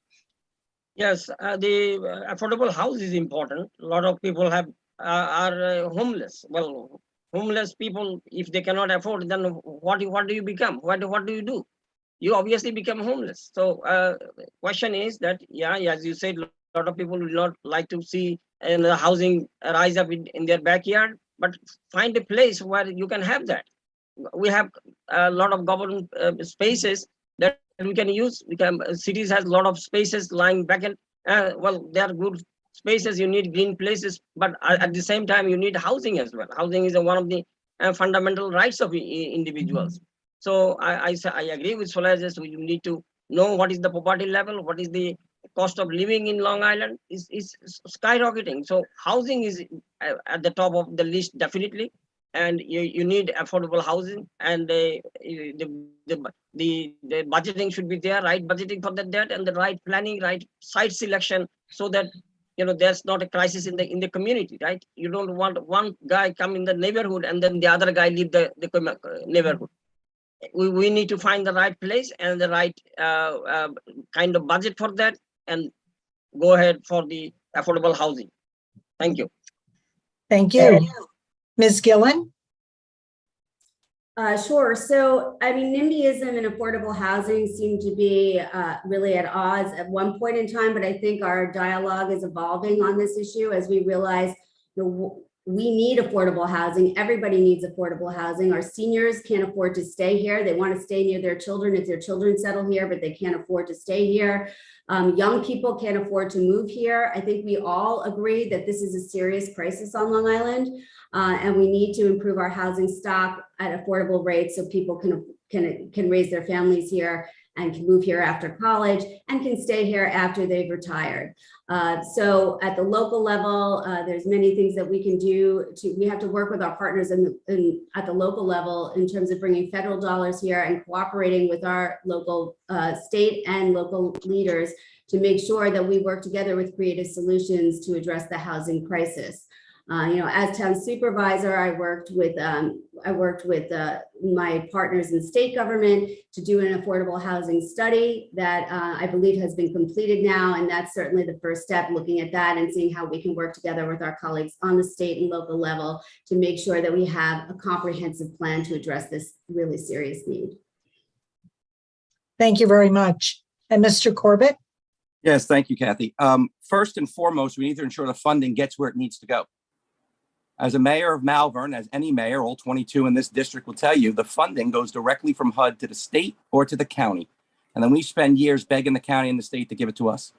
Yes, the affordable house is important. A lot of people are homeless. Well, homeless people, if they cannot afford, then what do you become? What do you do? You obviously become homeless. So question is that, as you said, a lot of people will not like to see the housing rise up in their backyard, but find a place where you can have that. We have a lot of government spaces that we can use. Cities has a lot of spaces lying back in, they are good spaces. You need green places, but at the same time, you need housing as well. Housing is one of the fundamental rights of individuals. So I agree with Solages. We need to know what is the poverty level, what is the cost of living in Long Island is skyrocketing. So housing is at the top of the list, definitely. And you need affordable housing, and the budgeting should be there, right budgeting for that, and the right planning, right site selection, so that there's not a crisis in the community, right? You don't want one guy come in the neighborhood and then the other guy leave the neighborhood. We need to find the right place and the right kind of budget for that, and go ahead for the affordable housing. Thank you. Thank you. Ms. Gillen? Sure. So, NIMBYism and affordable housing seem to be really at odds at one point in time, but I think our dialogue is evolving on this issue as we realize we need affordable housing. Everybody needs affordable housing. Our seniors can't afford to stay here. They want to stay near their children if their children settle here, but they can't afford to stay here. Young people can't afford to move here. I think we all agree that this is a serious crisis on Long Island, and we need to improve our housing stock at affordable rates so people can raise their families here and can move here after college and can stay here after they've retired. So at the local level, there's many things that we can do. We have to work with our partners at the local level in terms of bringing federal dollars here and cooperating with our local state and local leaders to make sure that we work together with creative solutions to address the housing crisis. As town supervisor, I worked with my partners in state government to do an affordable housing study that I believe has been completed now. And that's certainly the first step, looking at that and seeing how we can work together with our colleagues on the state and local level to make sure that we have a comprehensive plan to address this really serious need. Thank you very much. And Mr. Corbett? Yes, thank you, Kathy. First and foremost, we need to ensure the funding gets where it needs to go. As a mayor of Malvern, as any mayor, all 22 in this district will tell you, the funding goes directly from HUD to the state or to the county. And then we spend years begging the county and the state to give it to us.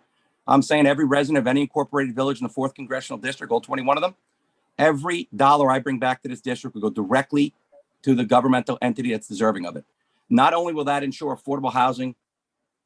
I'm saying every resident of any incorporated village in the 4th Congressional District, all 21 of them, every dollar I bring back to this district will go directly to the governmental entity that's deserving of it. Not only will that ensure affordable housing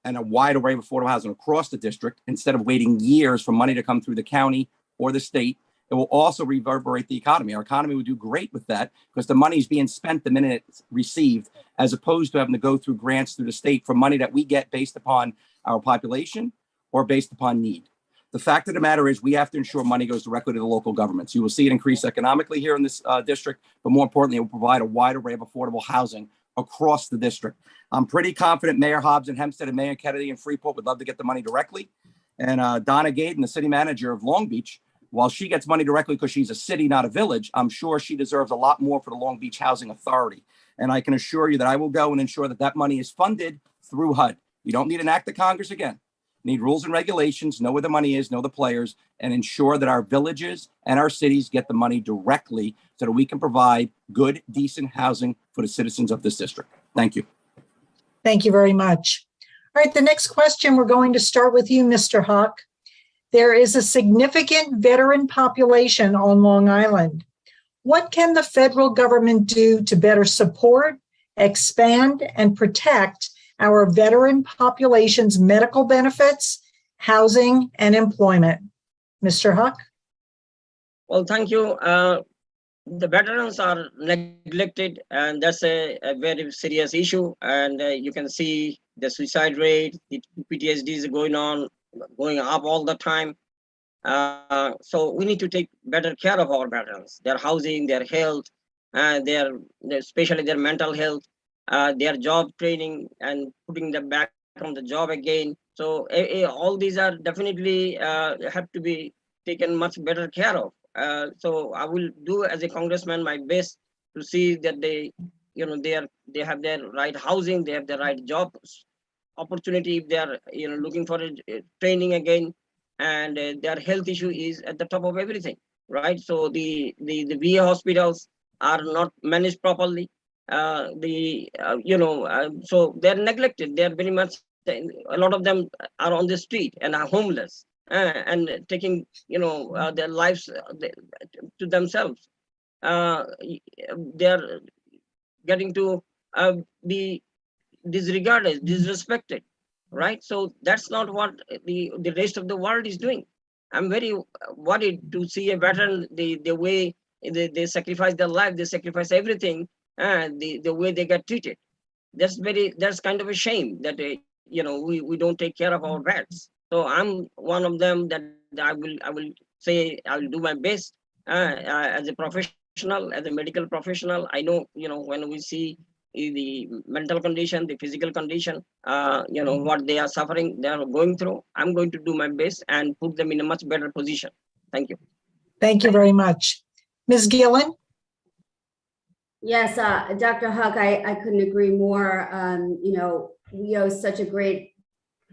and a wide array of affordable housing across the district, instead of waiting years for money to come through the county or the state, it will also reverberate the economy. Our economy would do great with that because the money is being spent the minute it's received, as opposed to having to go through grants through the state for money that we get based upon our population or based upon need. The fact of the matter is we have to ensure money goes directly to the local governments. You will see it increase economically here in this district, but more importantly, it will provide a wide array of affordable housing across the district. I'm pretty confident Mayor Hobbs and Hempstead and Mayor Kennedy and Freeport would love to get the money directly. And Donna Gaydon, the city manager of Long Beach, while she gets money directly because she's a city, not a village, I'm sure she deserves a lot more for the Long Beach Housing Authority. And I can assure you that I will go and ensure that that money is funded through HUD. You don't need an act of Congress again. You need rules and regulations, know where the money is, know the players, and ensure that our villages and our cities get the money directly so that we can provide good, decent housing for the citizens of this district. Thank you. Thank you very much. All right, the next question, we're going to start with you, Mr. Huq. There is a significant veteran population on Long Island. What can the federal government do to better support, expand, and protect our veteran population's medical benefits, housing, and employment? Mr. Huq? Well, thank you. The veterans are neglected, and that's a very serious issue. And you can see the suicide rate, the PTSD is going up all the time. So we need to take better care of our veterans, their housing, their health, especially their mental health, their job training, and putting them back on the job again. So all these are definitely have to be taken much better care of. So I will do as a congressman my best to see that they have their right housing, they have the right job opportunity if they are looking for a training again, and their health issue is at the top of everything, right? So the VA hospitals are not managed properly. So they're neglected. They're very much, a lot of them are on the street and are homeless and taking their lives to themselves. They're getting to be disregarded, disrespected, right? So that's not what the rest of the world is doing. I'm very worried to see a veteran, the way they sacrifice their life, they sacrifice everything, and the way they get treated. That's kind of a shame that we don't take care of our vets. So I'm one of them that I will say I will do my best as a professional, as a medical professional. I know when we see the mental condition, the physical condition, what they are suffering, they are going through, I'm going to do my best and put them in a much better position. Thank you. Thank you very much. Ms. Gillen? Yes, Dr. Huq, I couldn't agree more. We owe such a great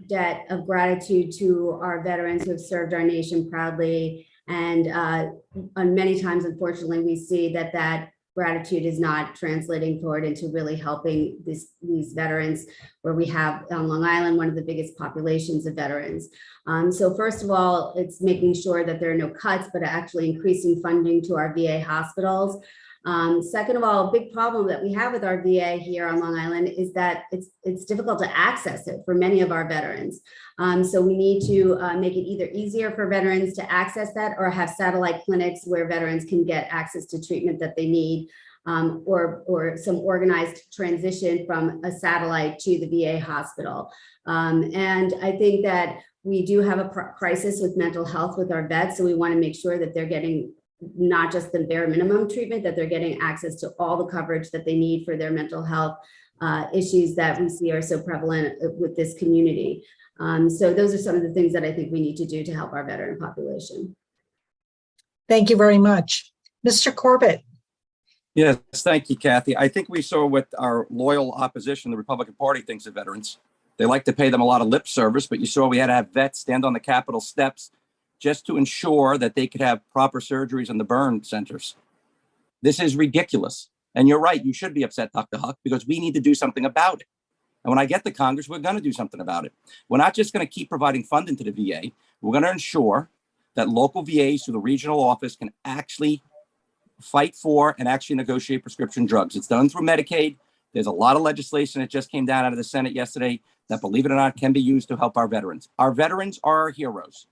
debt of gratitude to our veterans who have served our nation proudly. And on many times, unfortunately, we see that gratitude is not translating forward into really helping these veterans, where we have on Long Island one of the biggest populations of veterans. So first of all, it's making sure that there are no cuts, but actually increasing funding to our VA hospitals. Second of all, a big problem that we have with our VA here on Long Island is that it's difficult to access it for many of our veterans. So we need to make it either easier for veterans to access that, or have satellite clinics where veterans can get access to treatment that they need, or some organized transition from a satellite to the VA hospital. And I think that we do have a crisis with mental health with our vets, so we want to make sure that they're getting not just the bare minimum treatment, that they're getting access to all the coverage that they need for their mental health issues that we see are so prevalent with this community. So those are some of the things that I think we need to do to help our veteran population. Thank you very much. Mr. Corbett? Yes, thank you, Kathy. I think we saw what our loyal opposition, the Republican Party, thinks of veterans. They like to pay them a lot of lip service, but you saw we had to have vets stand on the Capitol steps just to ensure that they could have proper surgeries in the burn centers. This is ridiculous. And you're right, you should be upset, Dr. Huq, because we need to do something about it. And when I get to Congress, we're going to do something about it. We're not just going to keep providing funding to the VA. We're going to ensure that local VAs through the regional office can actually fight for and actually negotiate prescription drugs. It's done through Medicaid. There's a lot of legislation that just came down out of the Senate yesterday that, believe it or not, can be used to help our veterans. Our veterans are our heroes.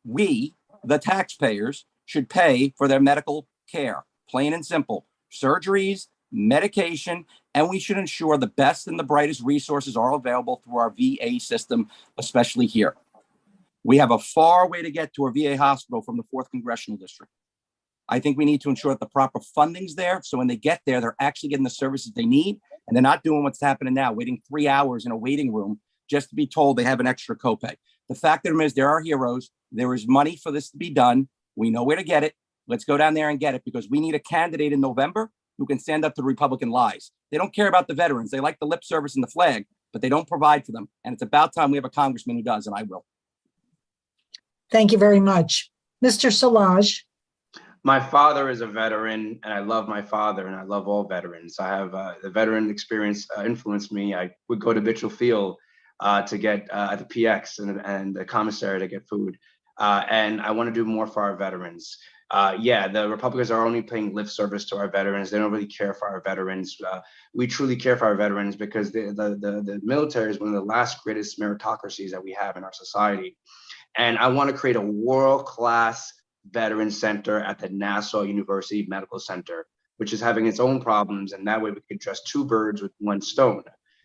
We, the taxpayers, should pay for their medical care, plain and simple. Surgeries, medication, and we should ensure the best and the brightest resources are available through our VA system, especially here. We have a far way to get to a VA hospital from the 4th Congressional District. I think we need to ensure that the proper funding's there, so when they get there, they're actually getting the services they need, and they're not doing what's happening now, waiting 3 hours in a waiting room just to be told they have an extra copay. The fact of the matter is, there are heroes. There is money for this to be done. We know where to get it. Let's go down there and get it, because we need a candidate in November who can stand up to the Republican lies. They don't care about the veterans. They like the lip service and the flag, but they don't provide for them. And it's about time we have a congressman who does, and I will. Thank you very much. Mr. Solage. My father is a veteran, and I love my father, and I love all veterans. I have the veteran experience influenced me. I would go to Mitchell Field to get at the PX and the commissary to get food. And I want to do more for our veterans. Yeah, the Republicans are only paying lip service to our veterans. They don't really care for our veterans. We truly care for our veterans because the military is one of the last greatest meritocracies that we have in our society. And I want to create a world-class veteran center at the Nassau University Medical Center, which is having its own problems. And that way we can address two birds with one stone.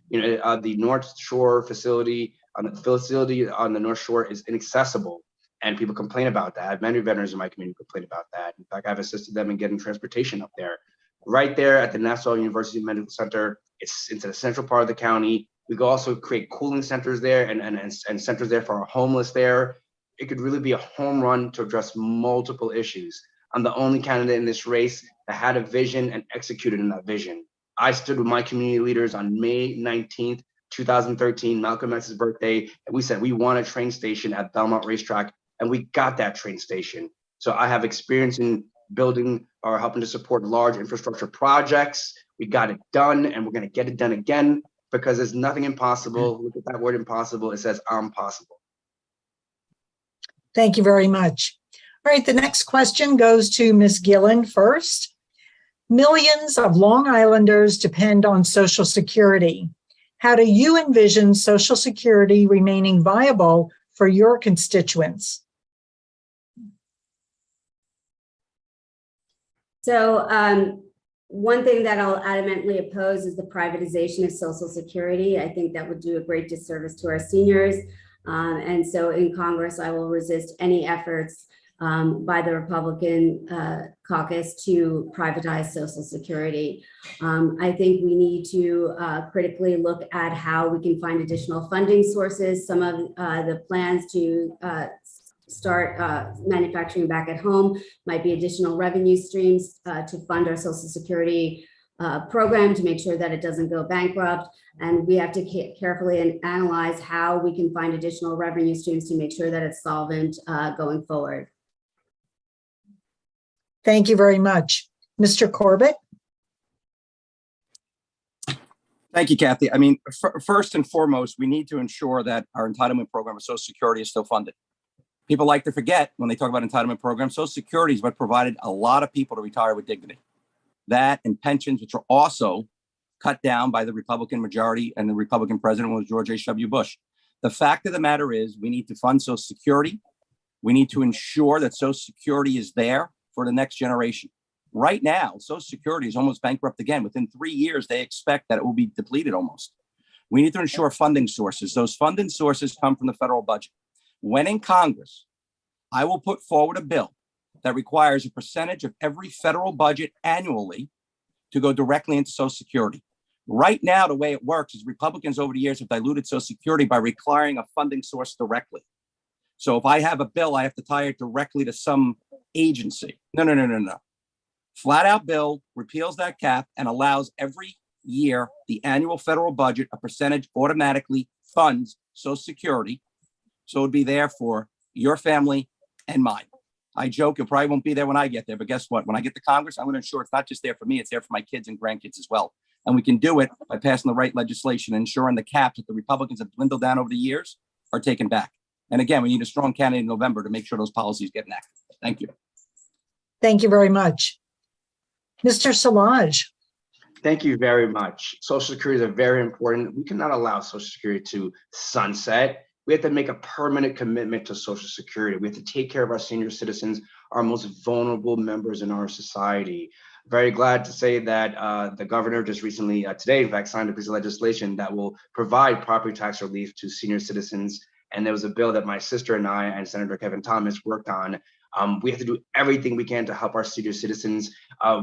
You know, the North Shore facility on the North Shore is inaccessible. And people complain about that. Many veterans in my community complain about that. In fact, I've assisted them in getting transportation up there. Right there at the Nassau University Medical Center, it's the central part of the county. We could also create cooling centers there and centers there for our homeless there. It could really be a home run to address multiple issues. I'm the only candidate in this race that had a vision and executed in that vision. I stood with my community leaders on May 19th, 2013, Malcolm X's birthday, and we said we want a train station at Belmont Racetrack. And we got that train station. So I have experience in building or helping to support large infrastructure projects. We got it done, and we're going to get it done again, because there's nothing impossible. Look at that word impossible. It says I'm possible. Thank you very much. All right, the next question goes to Ms. Gillen first. Millions of Long Islanders depend on Social Security. How do you envision Social Security remaining viable for your constituents? So one thing that I'll adamantly oppose is the privatization of Social Security. I think that would do a great disservice to our seniors. And so in Congress, I will resist any efforts by the Republican caucus to privatize Social Security. I think we need to critically look at how we can find additional funding sources. Some of the plans to start manufacturing back at home might be additional revenue streams to fund our Social Security program to make sure that it doesn't go bankrupt. And we have to carefully analyze how we can find additional revenue streams to make sure that it's solvent going forward. Thank you very much. Mr. Corbett? Thank you, Kathy. I mean, first and foremost, we need to ensure that our entitlement program of Social Security is still funded. People like to forget when they talk about entitlement programs, Social Security is what provided a lot of people to retire with dignity. That and pensions, which are also cut down by the Republican majority and the Republican president was George H.W. Bush. The fact of the matter is we need to fund Social Security. We need to ensure that Social Security is there for the next generation. Right now, Social Security is almost bankrupt again. Within 3 years, they expect that it will be depleted almost. We need to ensure funding sources. Those funding sources come from the federal budget. When in Congress, I will put forward a bill that requires a percentage of every federal budget annually to go directly into Social Security. Right now, the way it works is Republicans over the years have diluted Social Security by requiring a funding source directly. So if I have a bill, I have to tie it directly to some agency. No. Flat out bill repeals that cap and allows every year the annual federal budget, a percentage automatically funds Social Security. So it'd be there for your family and mine. I joke it probably won't be there when I get there, but guess what? When I get to Congress, I'm going to ensure it's not just there for me, it's there for my kids and grandkids as well. And we can do it by passing the right legislation, ensuring the caps that the Republicans have dwindled down over the years are taken back. And again, we need a strong candidate in November to make sure those policies get enacted. Thank you. Thank you very much. Mr. Solage. Thank you very much. Social Security is very important. We cannot allow Social Security to sunset. We have to make a permanent commitment to Social Security. We have to take care of our senior citizens, our most vulnerable members in our society. Very glad to say that the governor just recently, today, in fact, signed a piece of legislation that will provide property tax relief to senior citizens. And there was a bill that my sister and I and Senator Kevin Thomas worked on. We have to do everything we can to help our senior citizens.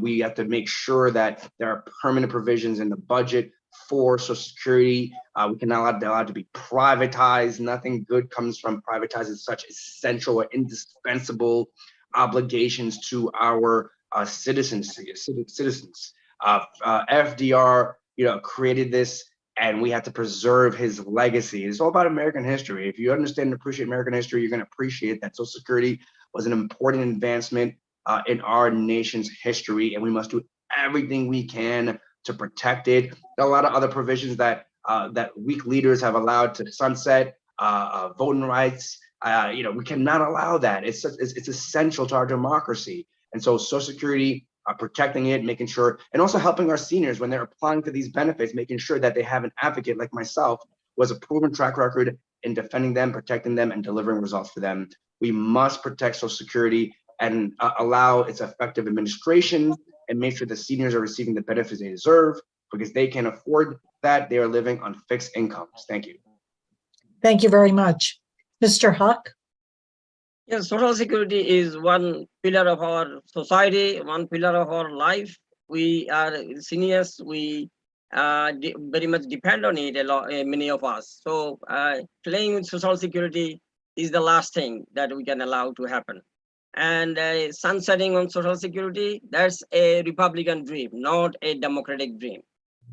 We have to make sure that there are permanent provisions in the budget for Social Security. We cannot allow it to be privatized. Nothing good comes from privatizing such essential or indispensable obligations to our citizens. FDR, created this, and we have to preserve his legacy. It's all about American history. If you understand and appreciate American history, you're going to appreciate that Social Security was an important advancement in our nation's history, and we must do everything we can to protect it. There are a lot of other provisions that weak leaders have allowed to sunset, voting rights. We cannot allow that. It's essential to our democracy. And so Social Security, protecting it, making sure, and also helping our seniors when they're applying for these benefits, making sure that they have an advocate like myself who has a proven track record in defending them, protecting them, and delivering results for them. We must protect Social Security and allow its effective administration and make sure the seniors are receiving the benefits they deserve, because they can afford that. They are living on fixed incomes. Thank you. Thank you very much. Mr. Huq? Yes, Social Security is one pillar of our society, one pillar of our life. We are seniors, we very much depend on it, a lot, many of us. So playing with Social Security is the last thing that we can allow to happen. And sunsetting on Social Security, that's a Republican dream, not a Democratic dream.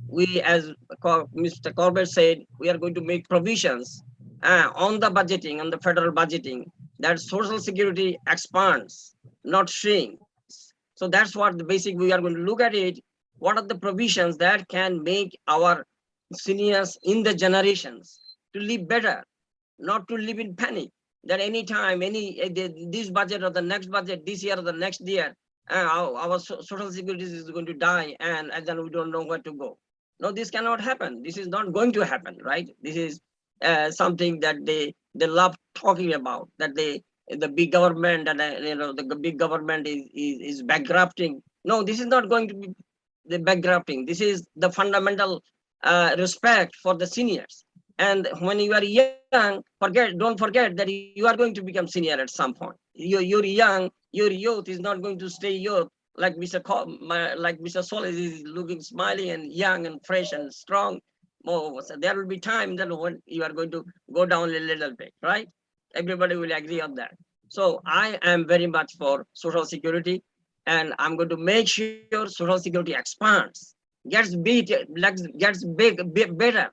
We, as Mr. Corbett said, we are going to make provisions on the budgeting, on the federal budgeting, that Social Security expands, not shrinks. So that's what the basic, we are going to look at it. What are the provisions that can make our seniors in the generations to live better, not to live in panic, that any time, this budget or the next budget, this year or the next year, our Social Security is going to die, and then we don't know where to go. No, this cannot happen. This is not going to happen, right? This is something that they love talking about, that the big government and the big government is bankrupting. No, this is not going to be the bankrupting. This is the fundamental respect for the seniors. And when you are young, don't forget that you are going to become senior at some point. You're young, your youth is not going to stay youth, like Mr. Solages is looking smiling and young and fresh and strong. So there will be time that when you are going to go down a little bit, right? Everybody will agree on that. So I am very much for Social Security, and I'm going to make sure Social Security expands, gets big, better.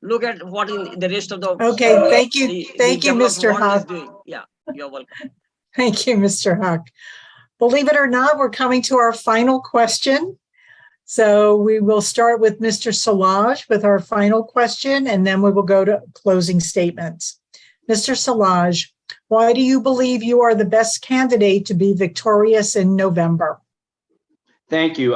Look at what in the rest of the Okay, thank you. Thank you, Mr. Huq. Yeah, you're welcome. Thank you, Mr. Huq. Believe it or not, we're coming to our final question. So we will start with Mr. Solages with our final question, and then we will go to closing statements. Mr. Solages, why do you believe you are the best candidate to be victorious in November? Thank you.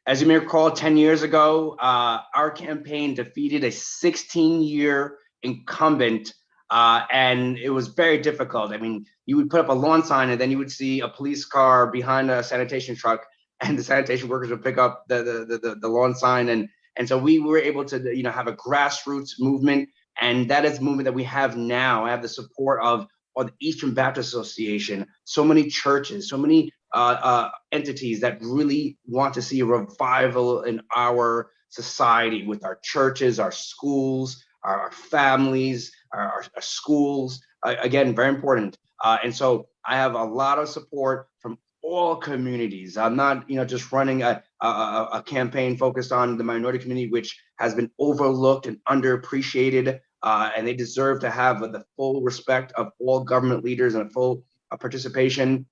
As you may recall, 10 years ago, our campaign defeated a 16-year incumbent, and it was very difficult. I mean, you would put up a lawn sign, and then you would see a police car behind a sanitation truck, and the sanitation workers would pick up the lawn sign, and so we were able to have a grassroots movement, and that is the movement that we have now. I have the support of the Eastern Baptist Association, so many churches, so many entities that really want to see a revival in our society, with our churches, our schools, our families, our schools. Again, very important. And so I have a lot of support from all communities. I'm not, just running a campaign focused on the minority community, which has been overlooked and underappreciated, and they deserve to have the full respect of all government leaders and a full participation.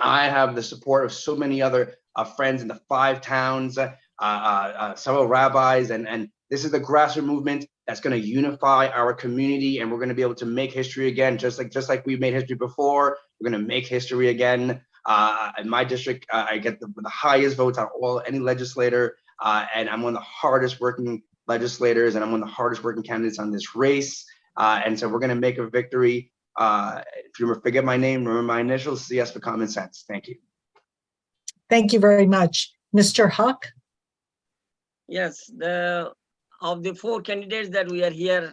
I have the support of so many other friends in the 5 towns, several rabbis, and this is the grassroots movement that's going to unify our community, and we're going to be able to make history again, just like we made history before. We're going to make history again. In my district, I get the highest votes out of any legislator, and I'm one of the hardest working legislators, and I'm one of the hardest working candidates on this race. And so we're going to make a victory. If you forget my name, remember my initials, CS for common sense. Thank you. Thank you very much. Mr. Huq? Yes, of the 4 candidates that we are here,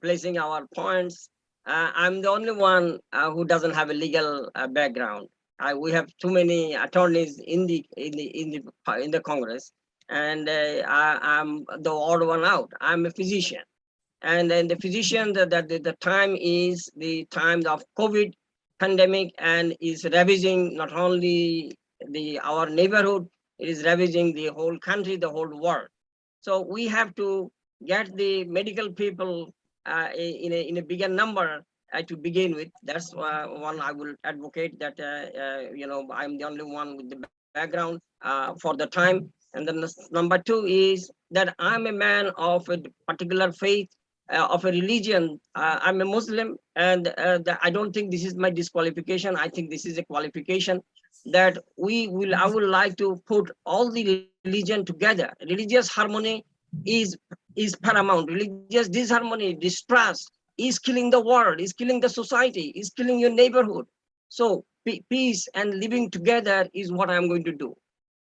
placing our points, I'm the only one who doesn't have a legal background. We have too many attorneys in the Congress, and I'm the odd one out. I'm a physician, and then the physician, the time is the time of COVID, pandemic and is ravaging not only our neighborhood, it is ravaging the whole country, the whole world. So we have to get the medical people in a bigger number to begin with. That's one I will advocate that, I'm the only one with the background for the time. And then number two is that I'm a man of a particular faith, of a religion. I'm a Muslim, and I don't think this is my disqualification. I think this is a qualification that I would like to put all the religion together. Religious harmony is paramount. Religious disharmony, distrust is killing the world, is killing the society, is killing your neighborhood. So peace and living together is what I'm going to do.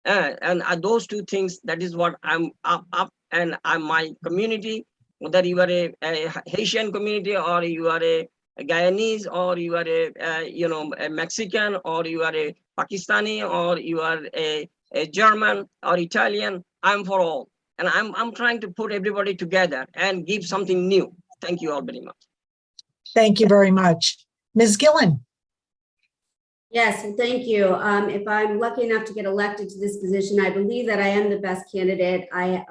And those two things, that is what I'm up and my community, whether you are a Haitian community or you are a Guyanese or you are a Mexican or you are a Pakistani or you are a German or Italian, I'm for all. And I'm trying to put everybody together and give something new. Thank you all very much. Thank you very much. Ms. Gillen. Yes, well, thank you. If I'm lucky enough to get elected to this position, I believe that I am the best candidate. I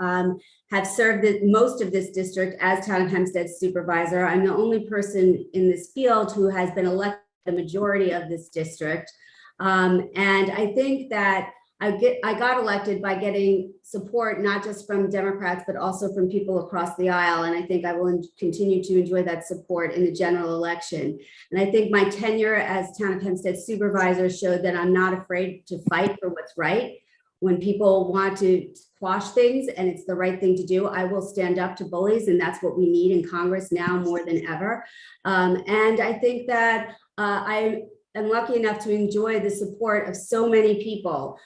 have served most of this district as Town of Hempstead supervisor. I'm the only person in this field who has been elected the majority of this district. And I think that I got elected by getting support, not just from Democrats, but also from people across the aisle. And I think I will continue to enjoy that support in the general election. And I think my tenure as Town of Hempstead supervisor showed that I'm not afraid to fight for what's right. When people want to quash things and it's the right thing to do, I will stand up to bullies. And that's what we need in Congress now more than ever. And I think that I am lucky enough to enjoy the support of so many people.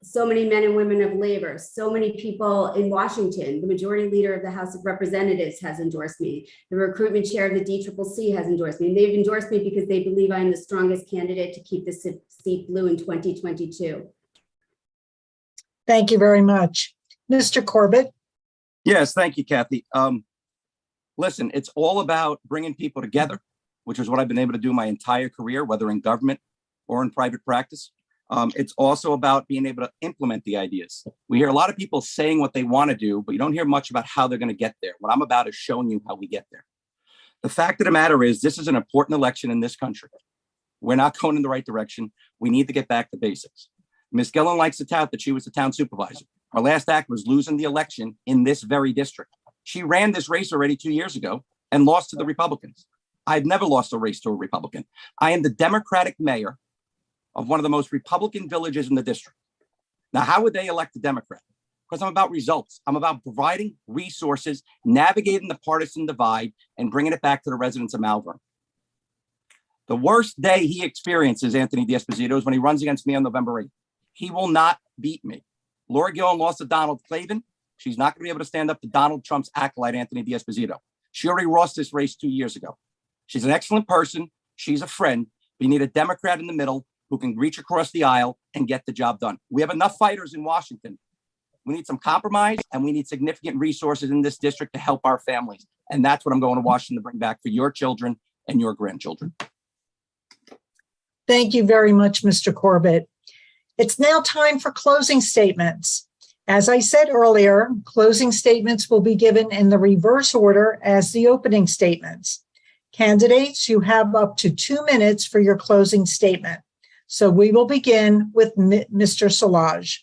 So many men and women of labor, so many people in Washington. The majority leader of the House of Representatives has endorsed me. The recruitment chair of the DCCC has endorsed me. And they've endorsed me because they believe I'm the strongest candidate to keep the seat blue in 2022. Thank you very much. Mr. Corbett. Yes, thank you, Kathy. Listen, it's all about bringing people together, which is what I've been able to do my entire career, whether in government or in private practice. It's also about being able to implement the ideas. We hear a lot of people saying what they want to do, but you don't hear much about how they're going to get there. What I'm about is showing you how we get there. The fact of the matter is, this is an important election in this country. We're not going in the right direction. We need to get back to basics. Ms. Gillen likes to tout that she was the town supervisor. Our last act was losing the election in this very district. She ran this race already 2 years ago and lost to the Republicans. I've never lost a race to a Republican. I am the Democratic mayor of one of the most Republican villages in the district. Now, how would they elect a Democrat? Because I'm about results. I'm about providing resources, navigating the partisan divide, and bringing it back to the residents of Malvern. The worst day he experiences, Anthony D'Esposito, is when he runs against me on November 8th. He will not beat me. Laura Gillen lost to Donald Clavin. She's not going to be able to stand up to Donald Trump's acolyte, Anthony D'Esposito. She already lost this race 2 years ago. She's an excellent person. She's a friend. But you need a Democrat in the middle who can reach across the aisle and get the job done. We have enough fighters in Washington. We need some compromise, and we need significant resources in this district to help our families. And that's what I'm going to Washington to bring back for your children and your grandchildren. Thank you very much, Mr. Corbett. It's now time for closing statements. As I said earlier, closing statements will be given in the reverse order as the opening statements. Candidates, you have up to 2 minutes for your closing statement. So we will begin with Mr. Solages.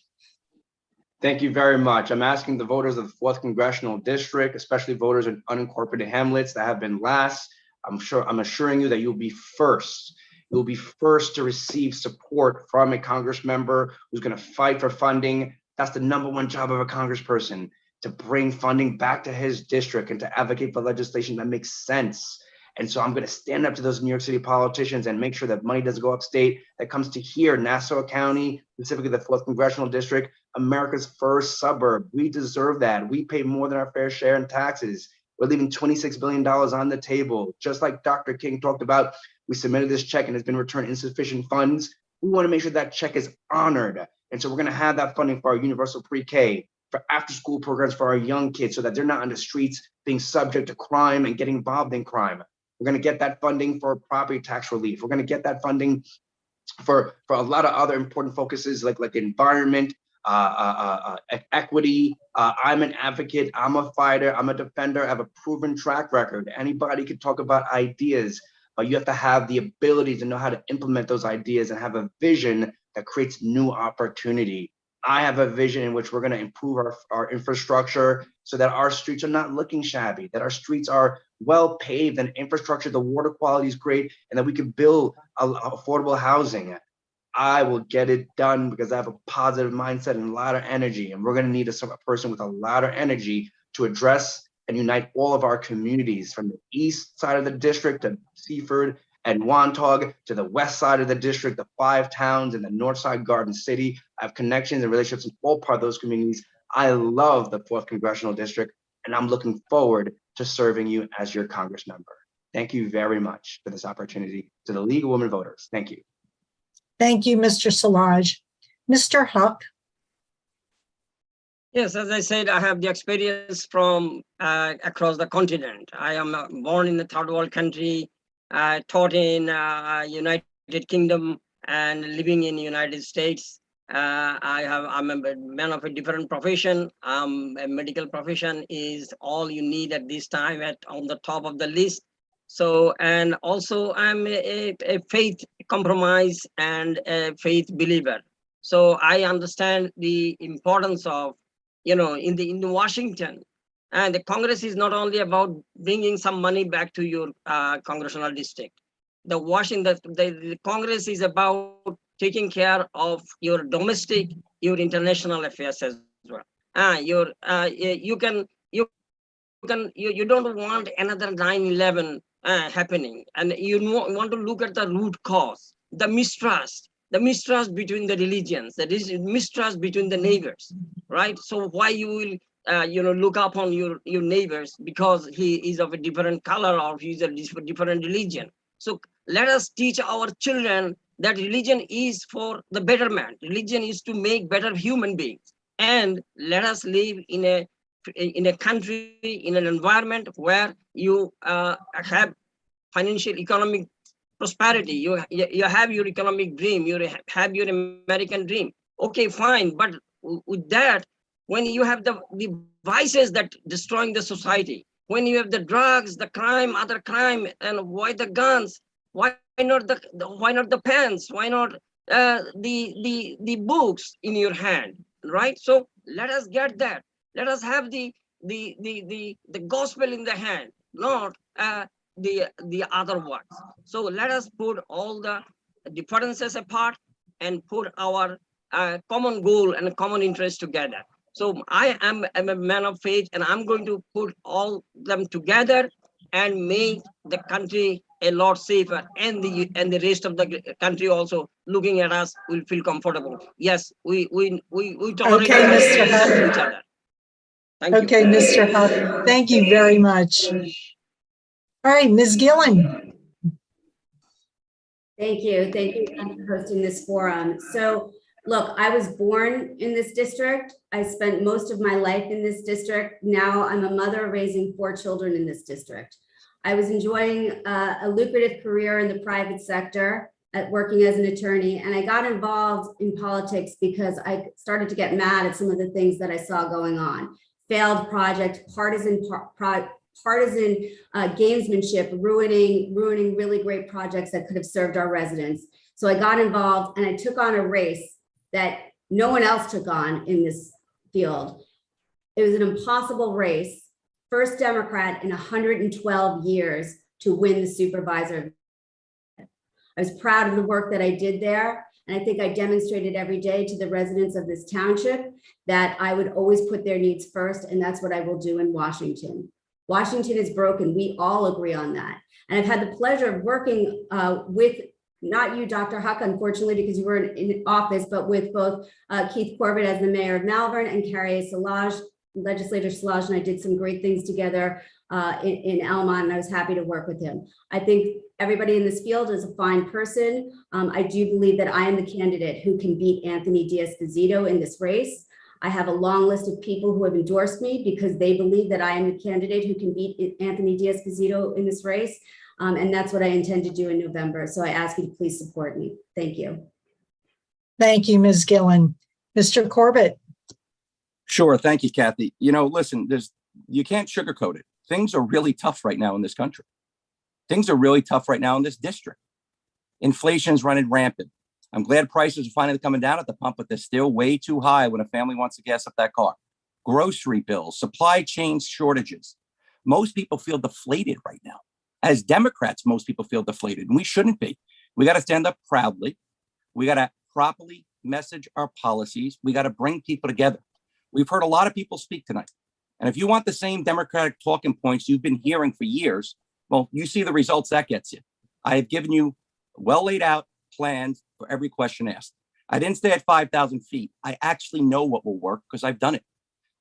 Thank you very much. I'm asking the voters of the 4th Congressional District, especially voters in unincorporated hamlets that have been last, I'm assuring you that you'll be first. You'll be first to receive support from a Congress member who's going to fight for funding. That's the #1 job of a congressperson, to bring funding back to his district and to advocate for legislation that makes sense. And so I'm going to stand up to those New York City politicians and make sure that money doesn't go upstate, that comes to here, Nassau County, specifically the 4th Congressional District, America's first suburb. We deserve that. We pay more than our fair share in taxes. We're leaving $26 billion on the table. Just like Dr. King talked about, we submitted this check and it's been returned insufficient funds. We want to make sure that check is honored. And so we're going to have that funding for our universal pre-K, for after-school programs for our young kids so that they're not on the streets being subject to crime and getting involved in crime. We're going to get that funding for property tax relief. We're going to get that funding for a lot of other important focuses like environment, equity. I'm an advocate, I'm a fighter, I'm a defender, I have a proven track record. Anybody could talk about ideas, but you have to have the ability to know how to implement those ideas and have a vision that creates new opportunity. I have a vision in which we're going to improve our infrastructure so that our streets are not looking shabby, that our streets are well paved and infrastructure, the water quality is great, and that we can build affordable housing. I will get it done because I have a positive mindset and a lot of energy. And we're going to need a person with a lot of energy to address and unite all of our communities from the east side of the district to Seaford and Wantagh to the west side of the district, the 5 towns and the north side Garden City. I have connections and relationships in all part of those communities. I love the 4th Congressional District, and I'm looking forward to serving you as your Congress member. Thank you very much for this opportunity. To the League of Women Voters, thank you. Thank you, Mr. Solage. Mr. Huq. Yes, as I said, I have the experience from across the continent. I am born in a third world country, taught in United Kingdom and living in United States. I'm a man of a different profession. A medical profession is all you need at this time on the top of the list. So, and also I'm a faith compromise and a faith believer. So I understand the importance of, in Washington, and the Congress is not only about bringing some money back to your congressional district. The Congress is about taking care of your domestic, your international affairs as well. You don't want another 9/11 happening, and you want to look at the root cause, the mistrust between the religions, the mistrust between the neighbors, right? So why you will look up on your neighbors because he is of a different color or he's a different religion. So let us teach our children that religion is for the betterment. Religion is to make better human beings, and let us live in a country, in an environment where you have financial, economic prosperity. You have your economic dream. You have your American dream. Okay, fine. But with that, when you have the vices that destroying the society, when you have the drugs, the crime, other crime, and why the guns? Why not the pens? Why not the books in your hand, right? So let us get that. Let us have the gospel in the hand, not the other ones. So let us put all the differences apart and put our common goal and common interest together. So I am a man of faith, and I'm going to put all them together and make the country a lot safer, and the rest of the country also looking at us will feel comfortable. Yes, we tolerate each other. Thank you. Okay, Mr. Huq, thank you very much. All right, Ms. Gillen. Thank you for hosting this forum. So look, I was born in this district. I spent most of my life in this district. Now I'm a mother raising 4 children in this district. I was enjoying a lucrative career in the private sector at working as an attorney, and I got involved in politics because I started to get mad at some of the things that I saw going on. Failed project, partisan gamesmanship, ruining really great projects that could have served our residents. So I got involved and I took on a race that no one else took on in this field. It was an impossible race. First Democrat in 112 years to win the supervisor. I was proud of the work that I did there. And I think I demonstrated every day to the residents of this township that I would always put their needs first. And that's what I will do in Washington. Washington is broken. We all agree on that. And I've had the pleasure of working with, not you, Dr. Huq, unfortunately, because you were in office, but with both Keith Corbett as the mayor of Malvern and Carrie Solages, Legislator Solages, and I did some great things together in Elmont, and I was happy to work with him. I think everybody in this field is a fine person. I do believe that I am the candidate who can beat Anthony Diaz-Fazito in this race. I have a long list of people who have endorsed me because they believe that I am the candidate who can beat Anthony Diaz-Fazito in this race. And that's what I intend to do in November. So I ask you to please support me. Thank you. Thank you, Ms. Gillen. Mr. Corbett. Sure. Thank you, Kathy. Listen, you can't sugarcoat it. Things are really tough right now in this country. Things are really tough right now in this district. Inflation is running rampant. I'm glad prices are finally coming down at the pump, but they're still way too high when a family wants to gas up that car. Grocery bills, supply chain shortages. Most people feel deflated right now. As Democrats, most people feel deflated, and we shouldn't be. We got to stand up proudly. We got to properly message our policies. We got to bring people together. We've heard a lot of people speak tonight. And if you want the same Democratic talking points you've been hearing for years, well, you see the results that gets you. I have given you well laid out plans for every question asked. I didn't stay at 5,000 feet. I actually know what will work because I've done it.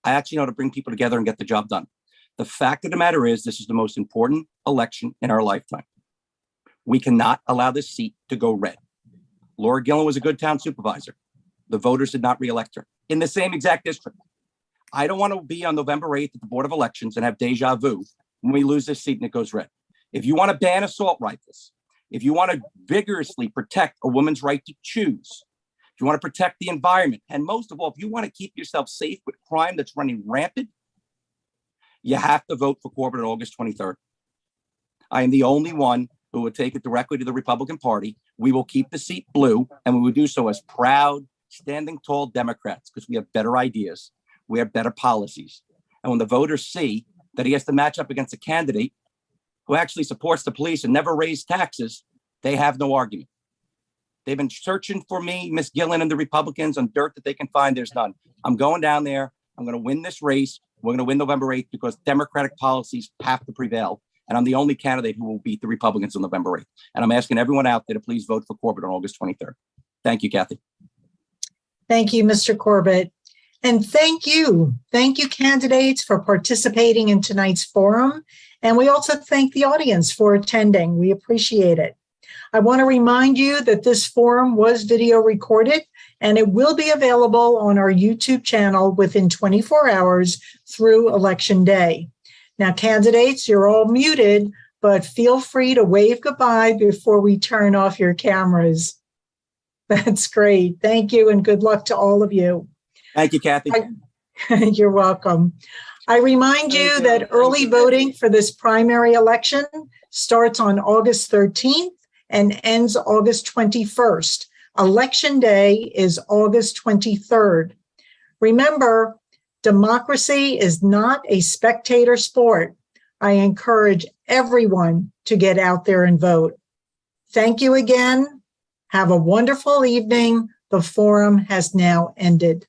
I actually know how to bring people together and get the job done. The fact of the matter is, this is the most important election in our lifetime. We cannot allow this seat to go red. Laura Gillen was a good town supervisor. The voters did not reelect her in the same exact district. I don't want to be on November 8th at the Board of Elections and have deja vu when we lose this seat and it goes red. If you want to ban assault rifles, if you want to vigorously protect a woman's right to choose, if you want to protect the environment, and most of all, if you want to keep yourself safe with crime that's running rampant, you have to vote for Corbett on August 23rd. I am the only one who will take it directly to the Republican Party. We will keep the seat blue, and we will do so as proud, standing tall Democrats, because we have better ideas. We have better policies. And when the voters see that he has to match up against a candidate who actually supports the police and never raised taxes, they have no argument. They've been searching for me, Miss Gillen and the Republicans, on dirt that they can find. There's none. I'm going down there. I'm going to win this race. We're going to win November 8th because Democratic policies have to prevail. And I'm the only candidate who will beat the Republicans on November 8th. And I'm asking everyone out there to please vote for Corbett on August 23rd. Thank you, Kathy. Thank you, Mr. Corbett. And thank you, candidates, for participating in tonight's forum. And we also thank the audience for attending. We appreciate it. I want to remind you that this forum was video recorded and it will be available on our YouTube channel within 24 hours through Election Day. Now, candidates, you're all muted, but feel free to wave goodbye before we turn off your cameras. That's great. Thank you and good luck to all of you. Thank you, Kathy. You're welcome. I remind you that early voting for this primary election starts on August 13th and ends August 21st. Election Day is August 23rd. Remember, democracy is not a spectator sport. I encourage everyone to get out there and vote. Thank you again. Have a wonderful evening. The forum has now ended.